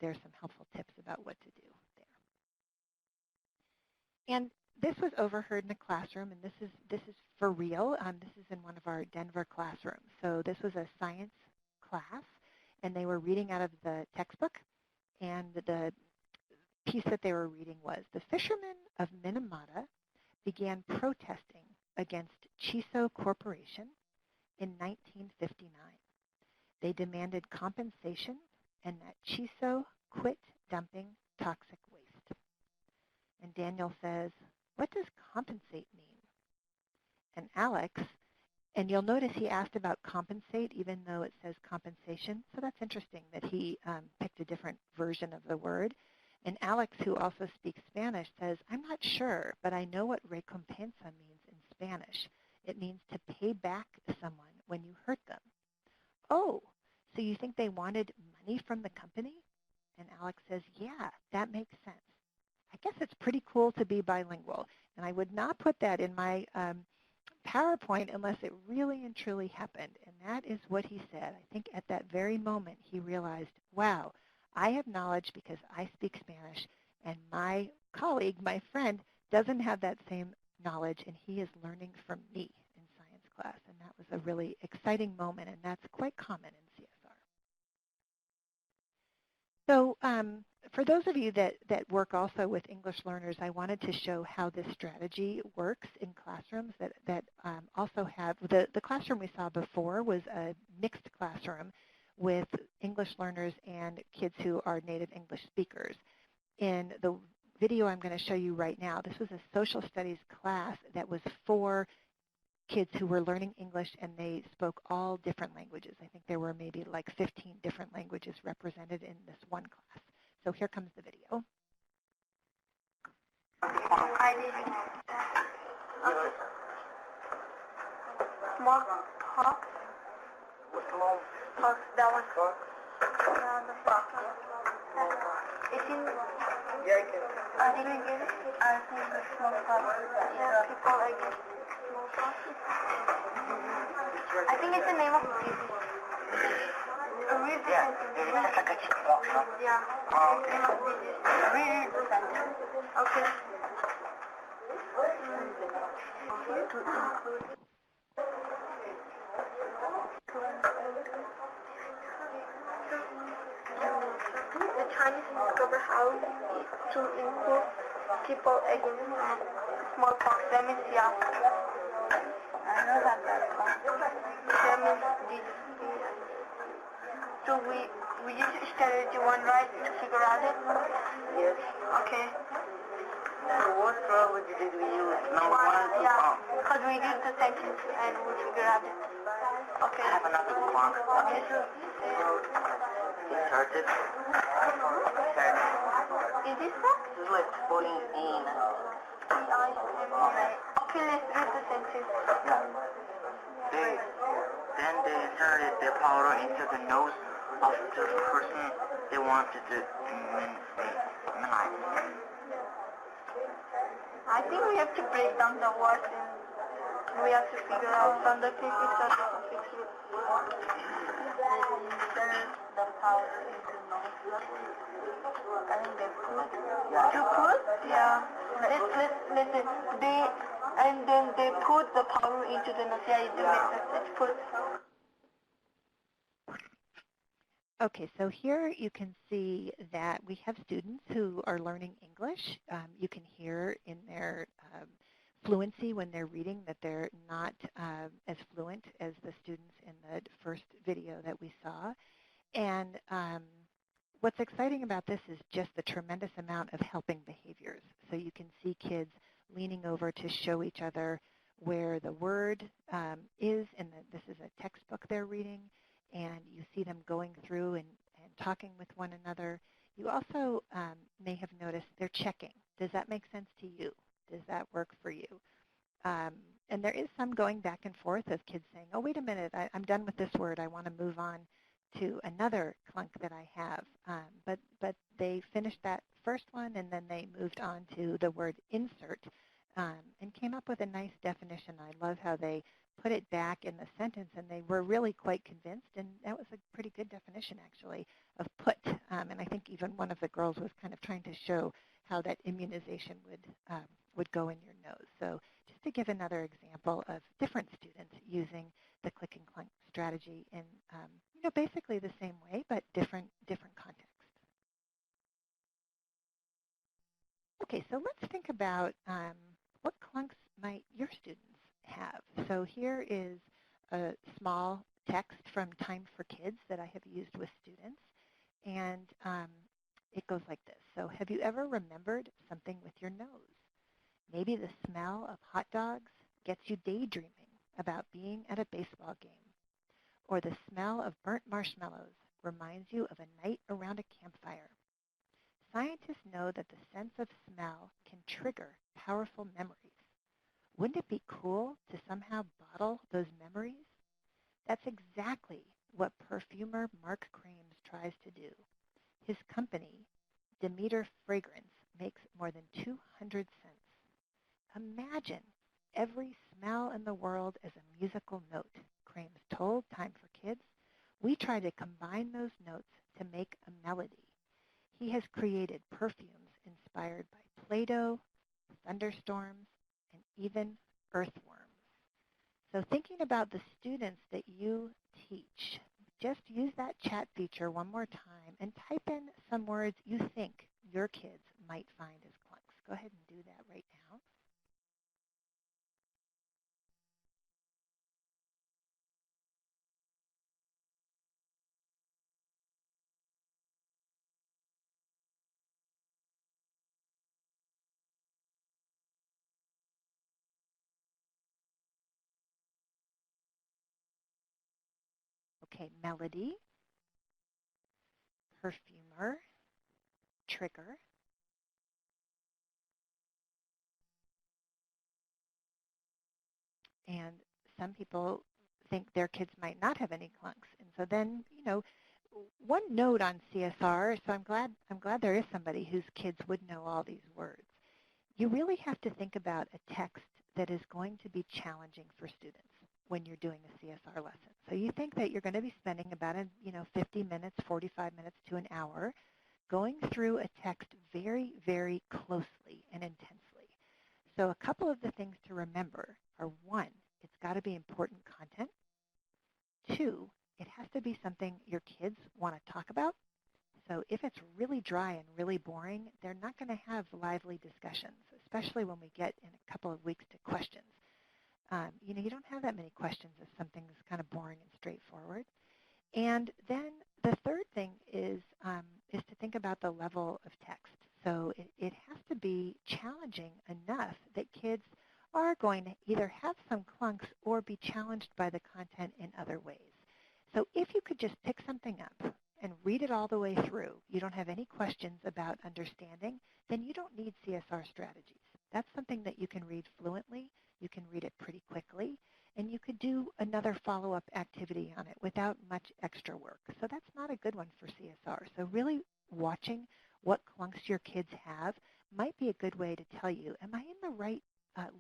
there's some helpful tips about what to do there. And this was overheard in a classroom, and this is for real. This is in one of our Denver classrooms. So this was a science class, and they were reading out of the textbook, and the piece that they were reading was, the fishermen of Minamata began protesting against Chiso Corporation in 1959. They demanded compensation and that Chiso quit dumping toxic waste. And Daniel says, what does compensate mean? And Alex, and you'll notice he asked about compensate even though it says compensation, so that's interesting that he picked a different version of the word. And Alex, who also speaks Spanish, says, I'm not sure, but I know what recompensa means in Spanish. It means to pay back someone when you hurt them. Oh, so you think they wanted money from the company? And Alex says, yeah, that makes sense. I guess it's pretty cool to be bilingual. And I would not put that in my PowerPoint unless it really and truly happened. And that is what he said. I think at that very moment he realized, wow, I have knowledge because I speak Spanish, and my colleague, my friend, doesn't have that same knowledge, and he is learning from me in science class. And that was a really exciting moment, and that's quite common in CSR. So for those of you that work also with English learners, I wanted to show how this strategy works in classrooms that also have, the classroom we saw before was a mixed classroom with English learners and kids who are native English speakers. In the video I'm going to show you right now, this was a social studies class that was for kids who were learning English, and they spoke all different languages. I think there were maybe like 15 different languages represented in this one class. So here comes the video.
Small talk. Talk, that one. The fox. It's in. I didn't get it. I think the small talk. Yeah, people like it. Small talk. I think it's the name of the city. Read the sentence. Yeah. Read the sentence. Okay. The Chinese discover how to improve people against smallpox. That means, yeah. I know that. That means this. So we use strategy 1, right, to figure out it? Yes. Okay. So what strategy did we use? Number 1? Yeah, because we did the sentence and we figure out it. Okay. I have another one. Okay, so insert it. Is this that? This is like putting in. Okay, let's read the sentence. Then they inserted the powder into the nose of the person they wanted to immunize. I think we have to break down the words and we have to figure out from the prefix or the suffix root. Insert the powder into nose. I think they put. To put? Yeah. Listen. And then they put the powder into the nose. Yeah, you do it. Let's put.
Okay, so here you can see that we have students who are learning English. You can hear in their fluency when they're reading that they're not as fluent as the students in the first video that we saw. And what's exciting about this is just the tremendous amount of helping behaviors. So you can see kids leaning over to show each other where the word is, and this is a textbook they're reading, and you see them going through and talking with one another. You also may have noticed they're checking. Does that make sense to you? Does that work for you? And there is some going back and forth of kids saying, oh, wait a minute, I'm done with this word. I want to move on to another clunk that I have. But they finished that first one, and then they moved on to the word insert and came up with a nice definition. I love how they put it back in the sentence, and they were really quite convinced, and that was a pretty good definition, actually, of put. And I think even one of the girls was kind of trying to show how that immunization would go in your nose. So just to give another example of different students using the Click and Clunk strategy in basically the same way, but different contexts. Okay, so let's think about what clunks might your students have. So here is a small text from Time for Kids that I have used with students, and it goes like this. So have you ever remembered something with your nose? Maybe the smell of hot dogs gets you daydreaming about being at a baseball game, or the smell of burnt marshmallows reminds you of a night around a campfire. Scientists know that the sense of smell can trigger powerful memories. Wouldn't it be cool to somehow bottle those memories? That's exactly what perfumer Mark Crames tries to do. His company, Demeter Fragrance, makes more than 200 cents. Imagine every smell in the world as a musical note, Crames told Time for Kids. We try to combine those notes to make a melody. He has created perfumes inspired by Play-Doh, thunderstorms, and even earthworms. So thinking about the students that you teach, just use that chat feature one more time and type in some words you think your kids might find as clunks. Go ahead and do that right now. Okay, melody, perfumer, trigger, and some people think their kids might not have any clunks. And so then, one note on CSR, so I'm glad there is somebody whose kids would know all these words. You really have to think about a text that is going to be challenging for students when you're doing a CSR lesson. So you think that you're going to be spending about 50 minutes, 45 minutes to an hour going through a text very, very closely and intensely. So a couple of the things to remember are, one, it's got to be important content. Two, it has to be something your kids want to talk about. So if it's really dry and really boring, they're not going to have lively discussions, especially when we get in a couple of weeks to questions. You don't have that many questions if something's kind of boring and straightforward. And then the third thing is to think about the level of text. So it has to be challenging enough that kids are going to either have some clunks or be challenged by the content in other ways. So if you could just pick something up and read it all the way through, you don't have any questions about understanding, then you don't need CSR strategies. That's something that you can read fluently, you can read it pretty quickly, and you could do another follow-up activity on it without much extra work. So that's not a good one for CSR. So really watching what clunks your kids have might be a good way to tell you, am I in the right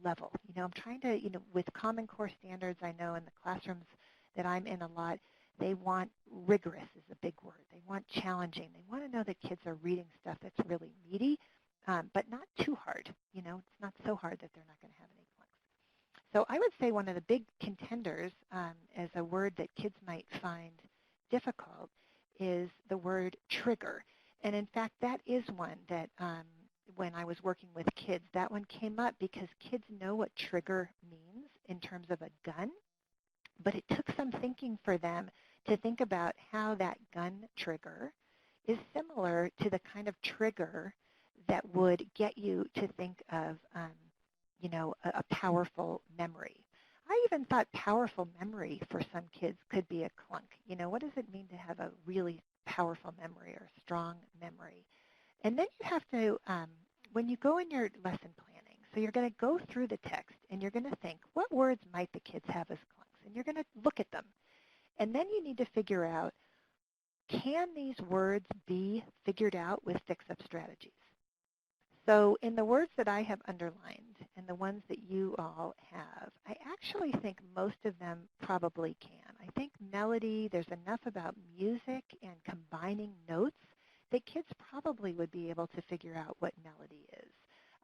level? I'm trying to, with Common Core standards, I know in the classrooms that I'm in a lot, they want rigorous is a big word. They want challenging. They want to know that kids are reading stuff that's really meaty, but not too hard. It's not so hard that they're not going to have any clunks. So I would say one of the big contenders as a word that kids might find difficult is the word trigger. And in fact, that is one that when I was working with kids, that one came up because kids know what trigger means in terms of a gun. But it took some thinking for them to think about how that gun trigger is similar to the kind of trigger that would get you to think of, a powerful memory. I even thought powerful memory for some kids could be a clunk. What does it mean to have a really powerful memory or strong memory? And then you have to, when you go in your lesson planning, so you're going to go through the text and you're going to think, what words might the kids have as clunks? And you're going to look at them. And then you need to figure out, can these words be figured out with FixUp strategies? So in the words that I have underlined and the ones that you all have, I actually think most of them probably can. I think melody, there's enough about music and combining notes that kids probably would be able to figure out what melody is.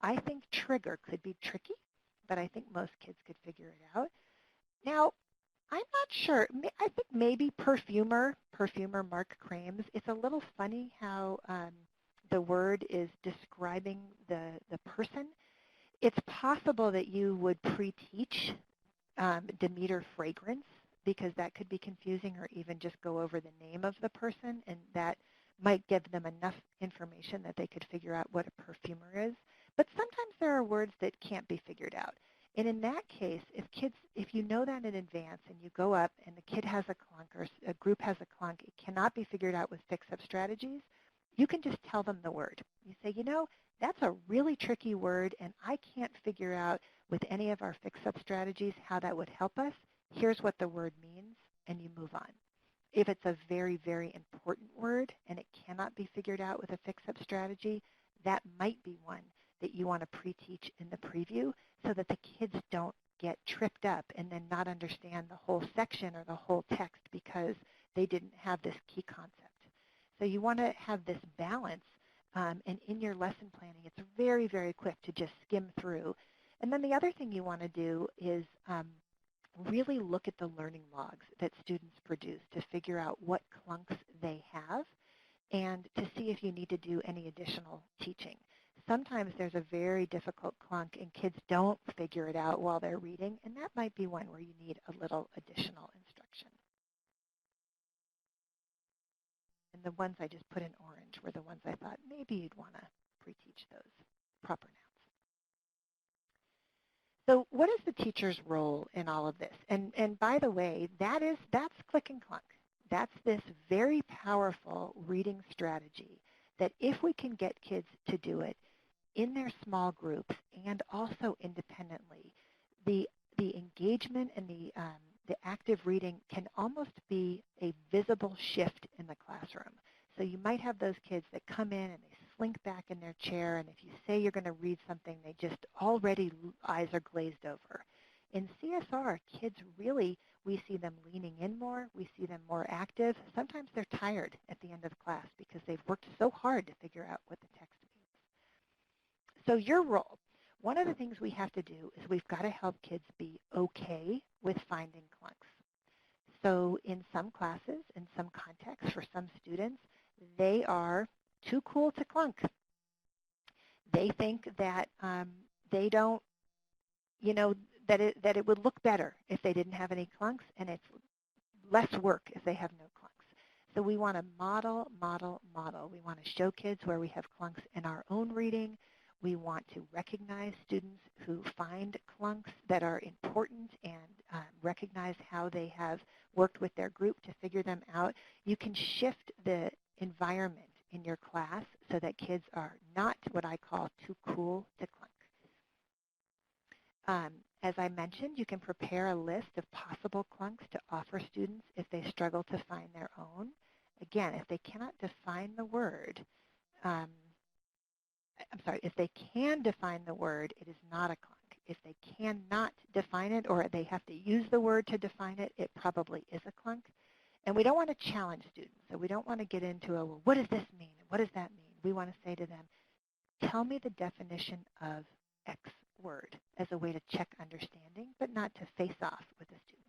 I think trigger could be tricky, but I think most kids could figure it out. Now, I'm not sure. I think maybe perfumer Mark Crames. It's a little funny how the word is describing the person. It's possible that you would pre-teach Demeter fragrance because that could be confusing, or even just go over the name of the person, and that might give them enough information that they could figure out what a perfumer is. But sometimes there are words that can't be figured out. And in that case, if you know that in advance and you go up and the kid has a clunk or a group has a clunk, it cannot be figured out with FixUp strategies, you can just tell them the word. You say, that's a really tricky word and I can't figure out with any of our FixUp strategies how that would help us. Here's what the word means, and you move on. If it's a very, very important word and it cannot be figured out with a FixUp strategy, that might be one that you want to pre-teach in the preview so that the kids don't get tripped up and then not understand the whole section or the whole text because they didn't have this key concept. So you want to have this balance, and in your lesson planning, it's very, very quick to just skim through. And then the other thing you want to do is really look at the learning logs that students produce to figure out what clunks they have and to see if you need to do any additional teaching. Sometimes there's a very difficult clunk and kids don't figure it out while they're reading, and that might be one where you need a little additional instruction. And the ones I just put in orange were the ones I thought maybe you'd want to pre-teach those proper nouns. So what is the teacher's role in all of this? And by the way, that's Click and Clunk. That's this very powerful reading strategy that if we can get kids to do it in their small groups and also independently, the engagement and the active reading can almost be a visible shift in the classroom. So you might have those kids that come in and they slink back in their chair, and if you say you're going to read something, they just already eyes are glazed over. In CSR, kids really, we see them leaning in more, we see them more active. Sometimes they're tired at the end of class because they've worked so hard to figure out what the text means. So your role, one of the things we have to do is we've got to help kids be okay with finding clunks. So in some classes, in some contexts, for some students, they are too cool to clunk. They think that they don't, that it would look better if they didn't have any clunks, and it's less work if they have no clunks. So we want to model. We want to show kids where we have clunks in our own reading. We want to recognize students who find clunks that are important and recognize how they have worked with their group to figure them out. You can shift the environment in your class so that kids are not what I call too cool to clunk. As I mentioned, you can prepare a list of possible clunks to offer students if they struggle to find their own. Again, if they cannot define the word, if they can define the word, it is not a clunk. If they cannot define it or they have to use the word to define it, it probably is a clunk. And we don't want to challenge students. So we don't want to get into well, what does this mean? And what does that mean? We want to say to them, tell me the definition of X word as a way to check understanding, but not to face off with the student.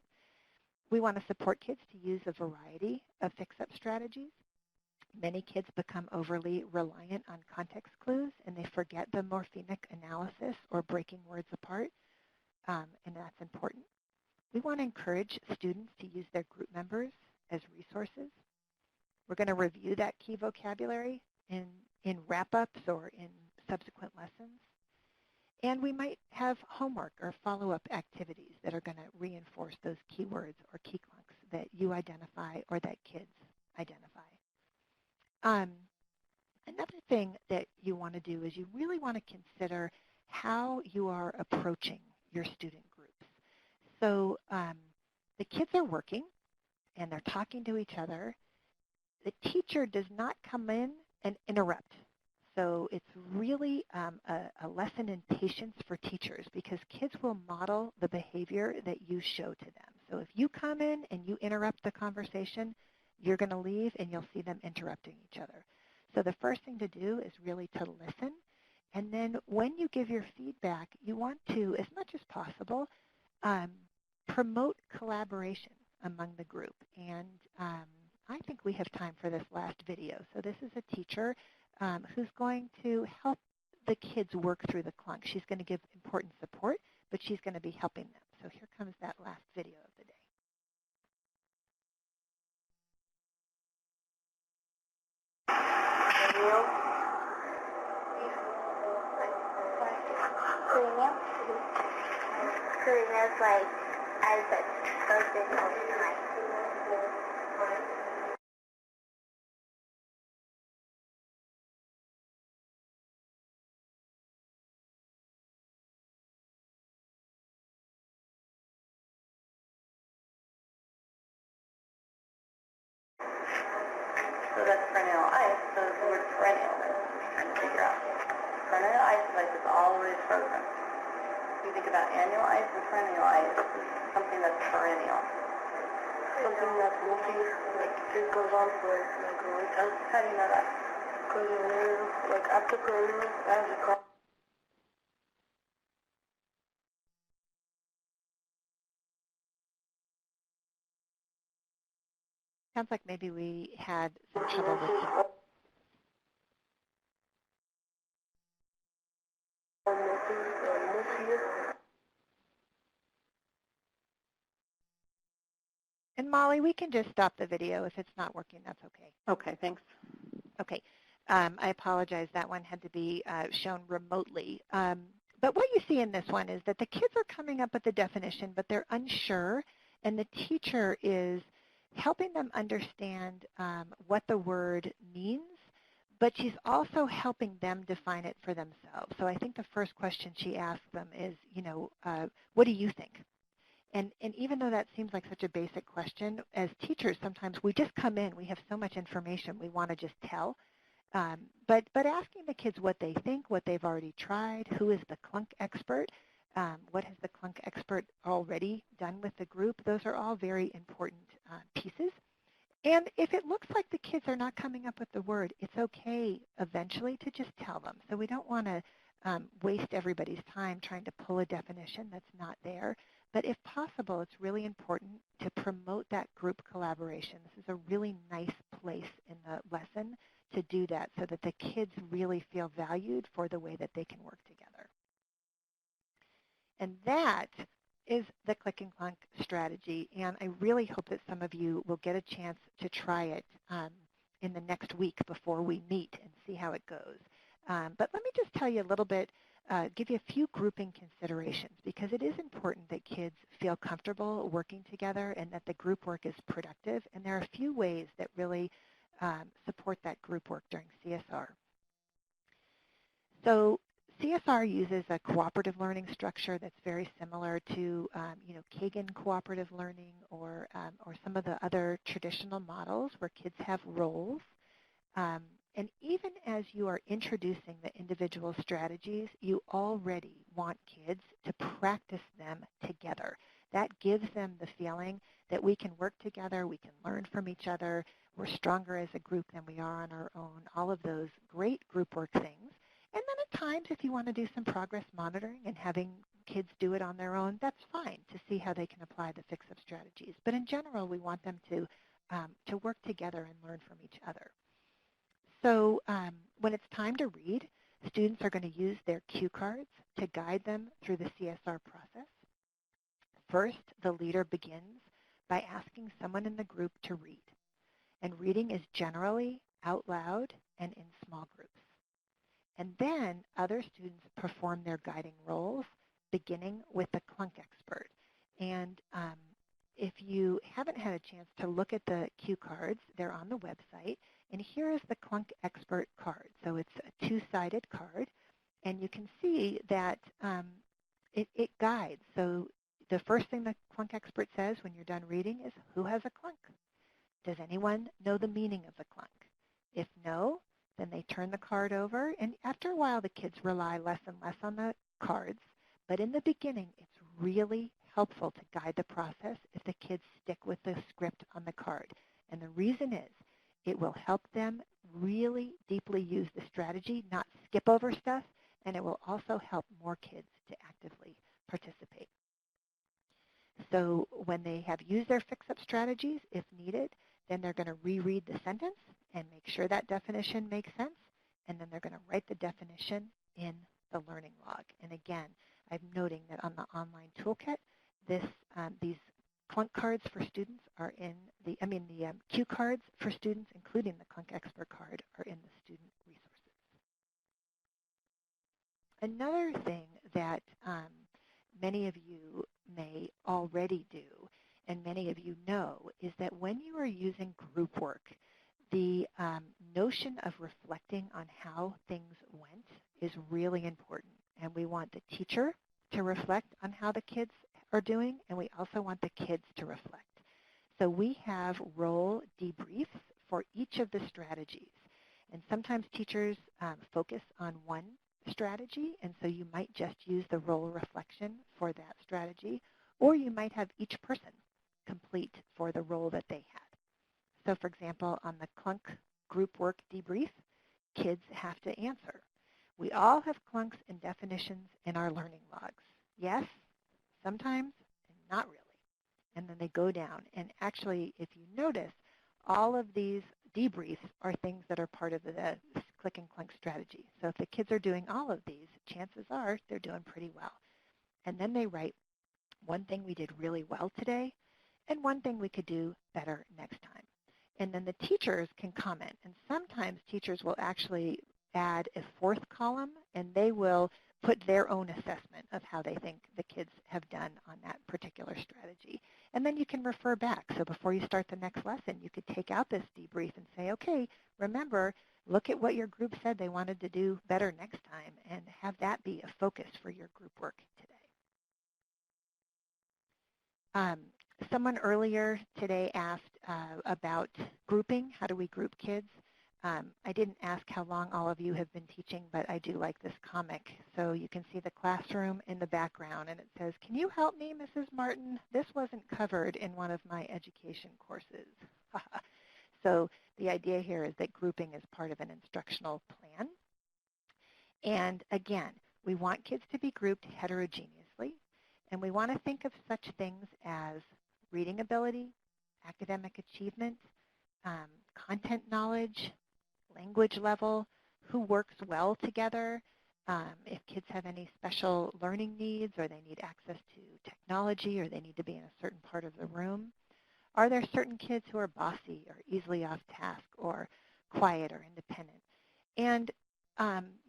We want to support kids to use a variety of FixUp strategies. Many kids become overly reliant on context clues, and they forget the morphemic analysis or breaking words apart, and that's important. We want to encourage students to use their group members as resources. We're going to review that key vocabulary in wrap-ups or in subsequent lessons. And we might have homework or follow-up activities that are going to reinforce those keywords or key clunks that you identify or that kids identify. Another thing that you want to do is you really want to consider how you are approaching your student groups. So the kids are working and they're talking to each other. The teacher does not come in and interrupt. So it's really a lesson in patience for teachers because kids will model the behavior that you show to them. So if you come in and you interrupt the conversation, you're going to leave and you'll see them interrupting each other. So the first thing to do is really to listen. And then when you give your feedback, you want to, as much as possible, promote collaboration among the group. And I think we have time for this last video. So this is a teacher who's going to help the kids work through the clunk. She's going to give important support, but she's going to be helping them. So here comes that last video of the day.
Karina's like, as a person all the time. So that's perennial ice, so the word perennial that we're trying to figure out. Perennial ice is like it's always frozen. You think about annual ice and perennial ice, something that's perennial. Something that's multi, like it goes on for like a long time. How do you know that? Because like after perennial, as you call
Sounds like maybe we had some trouble with the And Molly, we can just stop the video. If it's not working, that's okay.
Okay, thanks.
Okay. I apologize. That one had to be shown remotely. But what you see in this one is that the kids are coming up with the definition, but they're unsure, and the teacher is helping them understand what the word means, but she's also helping them define it for themselves. So I think the first question she asks them is, what do you think? And even though that seems like such a basic question, as teachers, sometimes we just come in, we have so much information we want to just tell. But asking the kids what they think, what they've already tried, who is the Clunk expert, what has the Clunk expert already done with the group, those are all very important pieces. And if it looks like the kids are not coming up with the word, it's okay eventually to just tell them. So we don't want to waste everybody's time trying to pull a definition that's not there. But if possible, it's really important to promote that group collaboration. This is a really nice place in the lesson to do that so that the kids really feel valued for the way that they can work together. And that is the Click and Clunk strategy. And I really hope that some of you will get a chance to try it in the next week before we meet and see how it goes. But let me just tell you a little bit, give you a few grouping considerations, because it is important that kids feel comfortable working together and that the group work is productive. And there are a few ways that really support that group work during CSR. So CSR uses a cooperative learning structure that's very similar to Kagan cooperative learning or some of the other traditional models where kids have roles. And even as you are introducing the individual strategies, you already want kids to practice them together. That gives them the feeling that we can work together, we can learn from each other, we're stronger as a group than we are on our own, all of those great group work things. And then at times, if you want to do some progress monitoring and having kids do it on their own, that's fine to see how they can apply the FixUp strategies. But in general, we want them to work together and learn from each other. So when it's time to read, students are going to use their cue cards to guide them through the CSR process. First, the leader begins by asking someone in the group to read. And reading is generally out loud and in small groups. And then other students perform their guiding roles, beginning with the Clunk expert. And if you haven't had a chance to look at the cue cards, they're on the website. And here is the Clunk expert card. So it's a two-sided card. And you can see that it guides. So the first thing the Clunk expert says when you're done reading is, who has a Clunk? Does anyone know the meaning of the Clunk? If no, then they turn the card over. And after a while, the kids rely less and less on the cards. But in the beginning, it's really helpful to guide the process if the kids stick with the script on the card. And the reason is, it will help them really deeply use the strategy, not skip over stuff, and it will also help more kids to actively participate. So when they have used their FixUp strategies, if needed, then they're going to reread the sentence and make sure that definition makes sense, and then they're going to write the definition in the learning log. And again, I'm noting that on the online toolkit, these Clunk cards for students are in the cue cards for students, including the Clunk expert card, are in the student resources. Another thing that many of you may already do, and many of you know, is that when you are using group work, the notion of reflecting on how things went is really important. And we want the teacher to reflect on how the kids are doing, and we also want the kids to reflect. So we have role debriefs for each of the strategies. And sometimes teachers focus on one strategy, and so you might just use the role reflection for that strategy, or you might have each person complete for the role that they had. So for example, on the Clunk group work debrief, kids have to answer. We all have Clunks and definitions in our learning logs. Yes, sometimes, and not really. And then they go down. And actually, if you notice, all of these debriefs are things that are part of the Click and Clunk strategy. So if the kids are doing all of these, chances are they're doing pretty well. And then they write one thing we did really well today and one thing we could do better next time. And then the teachers can comment. And sometimes teachers will actually add a fourth column, and they will put their own assessment of how they think the kids have done on that particular strategy. And then you can refer back. So before you start the next lesson, you could take out this debrief and say, okay, remember, look at what your group said they wanted to do better next time, and have that be a focus for your group work today. Someone earlier today asked about grouping. How do we group kids? I didn't ask how long all of you have been teaching, but I do like this comic. So you can see the classroom in the background, and it says, "Can you help me, Mrs. Martin? This wasn't covered in one of my education courses." So the idea here is that grouping is part of an instructional plan. And again, we want kids to be grouped heterogeneously, and we want to think of such things as reading ability, academic achievement, content knowledge, language level, who works well together, if kids have any special learning needs or they need access to technology or they need to be in a certain part of the room. Are there certain kids who are bossy or easily off task or quiet or independent? And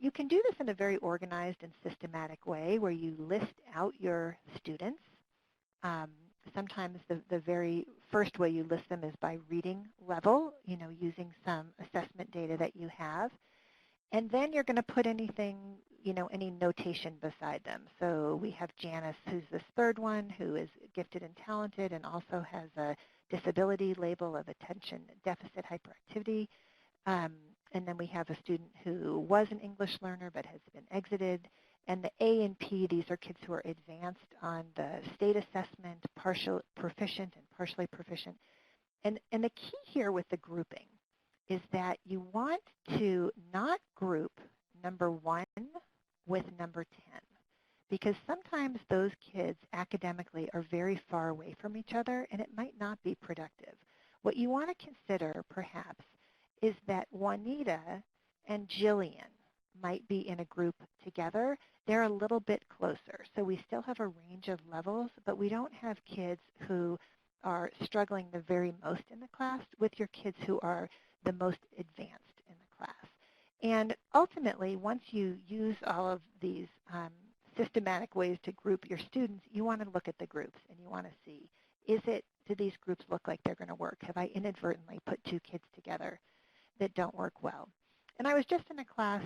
you can do this in a very organized and systematic way where you list out your students. Sometimes the very first way you list them is by reading level, using some assessment data that you have. And then you're going to put anything, any notation beside them. So we have Janice, who's this third one, who is gifted and talented and also has a disability label of attention deficit hyperactivity. And then we have a student who was an English learner but has been exited. And the A and P, these are kids who are advanced on the state assessment, partial proficient and partially proficient. And the key here with the grouping is that you want to not group number 1 with number 10, because sometimes those kids academically are very far away from each other and it might not be productive. What you want to consider perhaps is that Juanita and Jillian might be in a group together. They're a little bit closer. So we still have a range of levels, but we don't have kids who are struggling the very most in the class with your kids who are the most advanced in the class. And ultimately, once you use all of these systematic ways to group your students, you want to look at the groups and you want to see, do these groups look like they're going to work? Have I inadvertently put 2 kids together that don't work well? And I was just in a class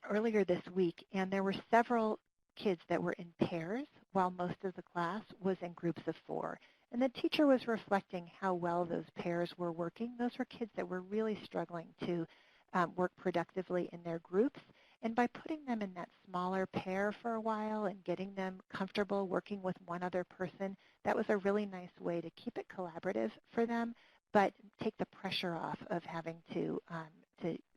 earlier this week, and there were several kids that were in pairs while most of the class was in groups of 4. And the teacher was reflecting how well those pairs were working. Those were kids that were really struggling to work productively in their groups. And by putting them in that smaller pair for a while and getting them comfortable working with one other person, that was a really nice way to keep it collaborative for them, but take the pressure off of having to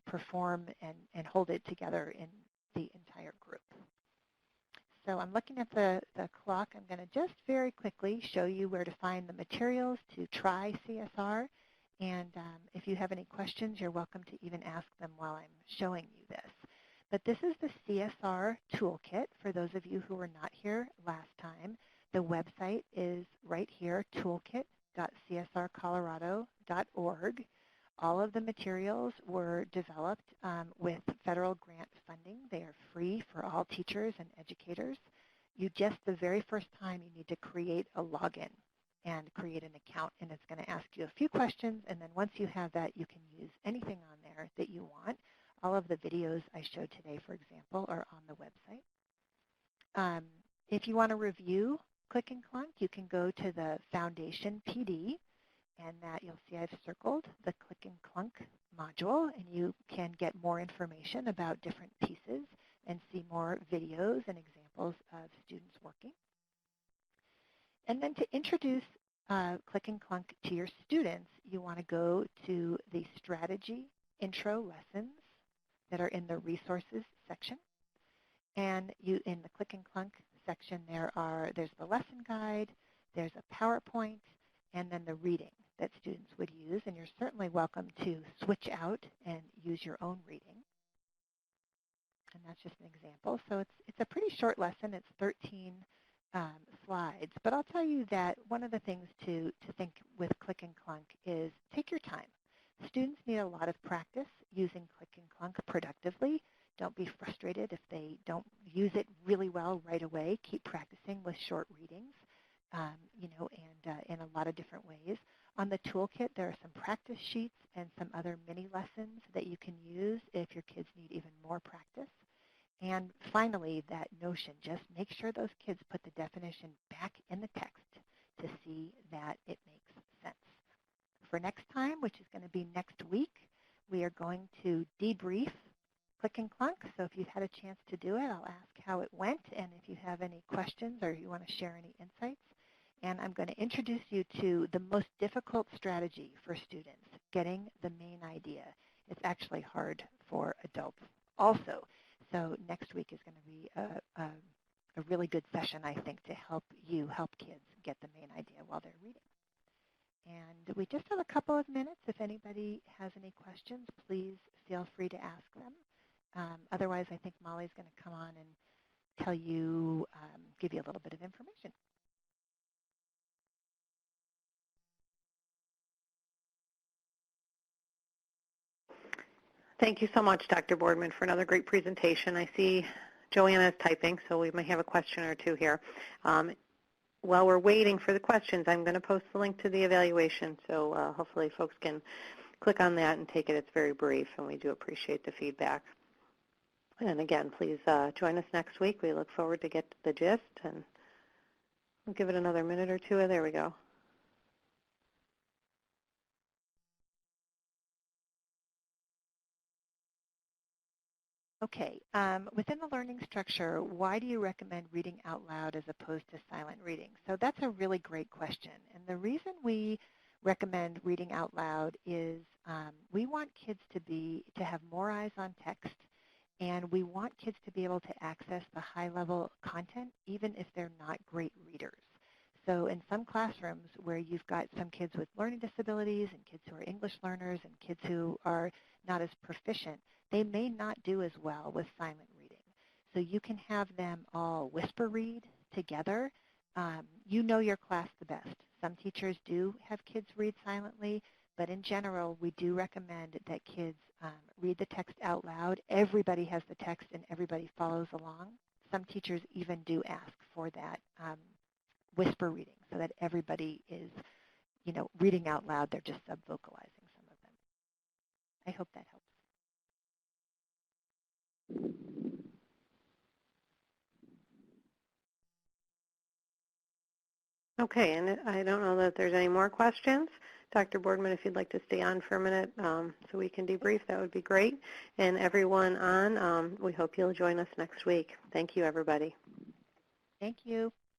perform and hold it together in the entire group. So I'm looking at the clock. I'm going to just very quickly show you where to find the materials to try CSR. And if you have any questions, you're welcome to even ask them while I'm showing you this. But this is the CSR toolkit for those of you who were not here last time. The website is right here, toolkit.csrcolorado.org. All of the materials were developed with federal grant funding. They are free for all teachers and educators. The very first time, you need to create a login and create an account, and it's going to ask you a few questions, and then once you have that, you can use anything on there that you want. All of the videos I showed today, for example, are on the website. If you want to review Click and Clunk, you can go to the Foundation PD, and that you'll see I've circled the Click and Clunk module, and you can get more information about different pieces and see more videos and examples of students working. And then to introduce Click and Clunk to your students, you want to go to the strategy intro lessons that are in the resources section. And in the Click and Clunk section, there's the lesson guide, there's a PowerPoint, and then the reading that students would use, and you're certainly welcome to switch out and use your own reading. And that's just an example. So it's a pretty short lesson. It's 13 slides. But I'll tell you that one of the things to think with Click and Clunk is take your time. Students need a lot of practice using Click and Clunk productively. Don't be frustrated if they don't use it really well right away. Keep practicing with short readings, in a lot of different ways. On the toolkit, there are some practice sheets and some other mini lessons that you can use if your kids need even more practice. And finally, that notion, just make sure those kids put the definition back in the text to see that it makes sense. For next time, which is going to be next week, we are going to debrief Click and Clunk. So if you've had a chance to do it, I'll ask how it went, and if you have any questions or you want to share any insights. And I'm going to introduce you to the most difficult strategy for students, getting the main idea. It's actually hard for adults also. So next week is going to be a really good session, I think, to help kids get the main idea while they're reading. And we just have a couple of minutes. If anybody has any questions, please feel free to ask them. Otherwise, I think Molly's going to come on and tell you, give you a little bit of information.
Thank you so much, Dr. Boardman, for another great presentation. I see Joanna is typing, so we may have a question or two here. While we're waiting for the questions, I'm going to post the link to the evaluation, so hopefully folks can click on that and take it. It's very brief, and we do appreciate the feedback. And again, please join us next week. We look forward to get the gist, and we'll give it another minute or two. There we go.
Okay, within the learning structure, why do you recommend reading out loud as opposed to silent reading? So that's a really great question. And the reason we recommend reading out loud is we want kids to have more eyes on text, and we want kids to be able to access the high-level content even if they're not great readers. So in some classrooms where you've got some kids with learning disabilities and kids who are English learners and kids who are not as proficient, they may not do as well with silent reading. So you can have them all whisper read together. You know your class the best. Some teachers do have kids read silently, but in general, we do recommend that kids read the text out loud. Everybody has the text and everybody follows along. Some teachers even do ask for that whisper reading so that everybody is, reading out loud. They're just sub-vocalizing some of them. I hope that helps.
Okay, and I don't know that there's any more questions. Dr. Boardman, if you'd like to stay on for a minute so we can debrief, that would be great. And everyone on, we hope you'll join us next week. Thank you, everybody.
Thank you.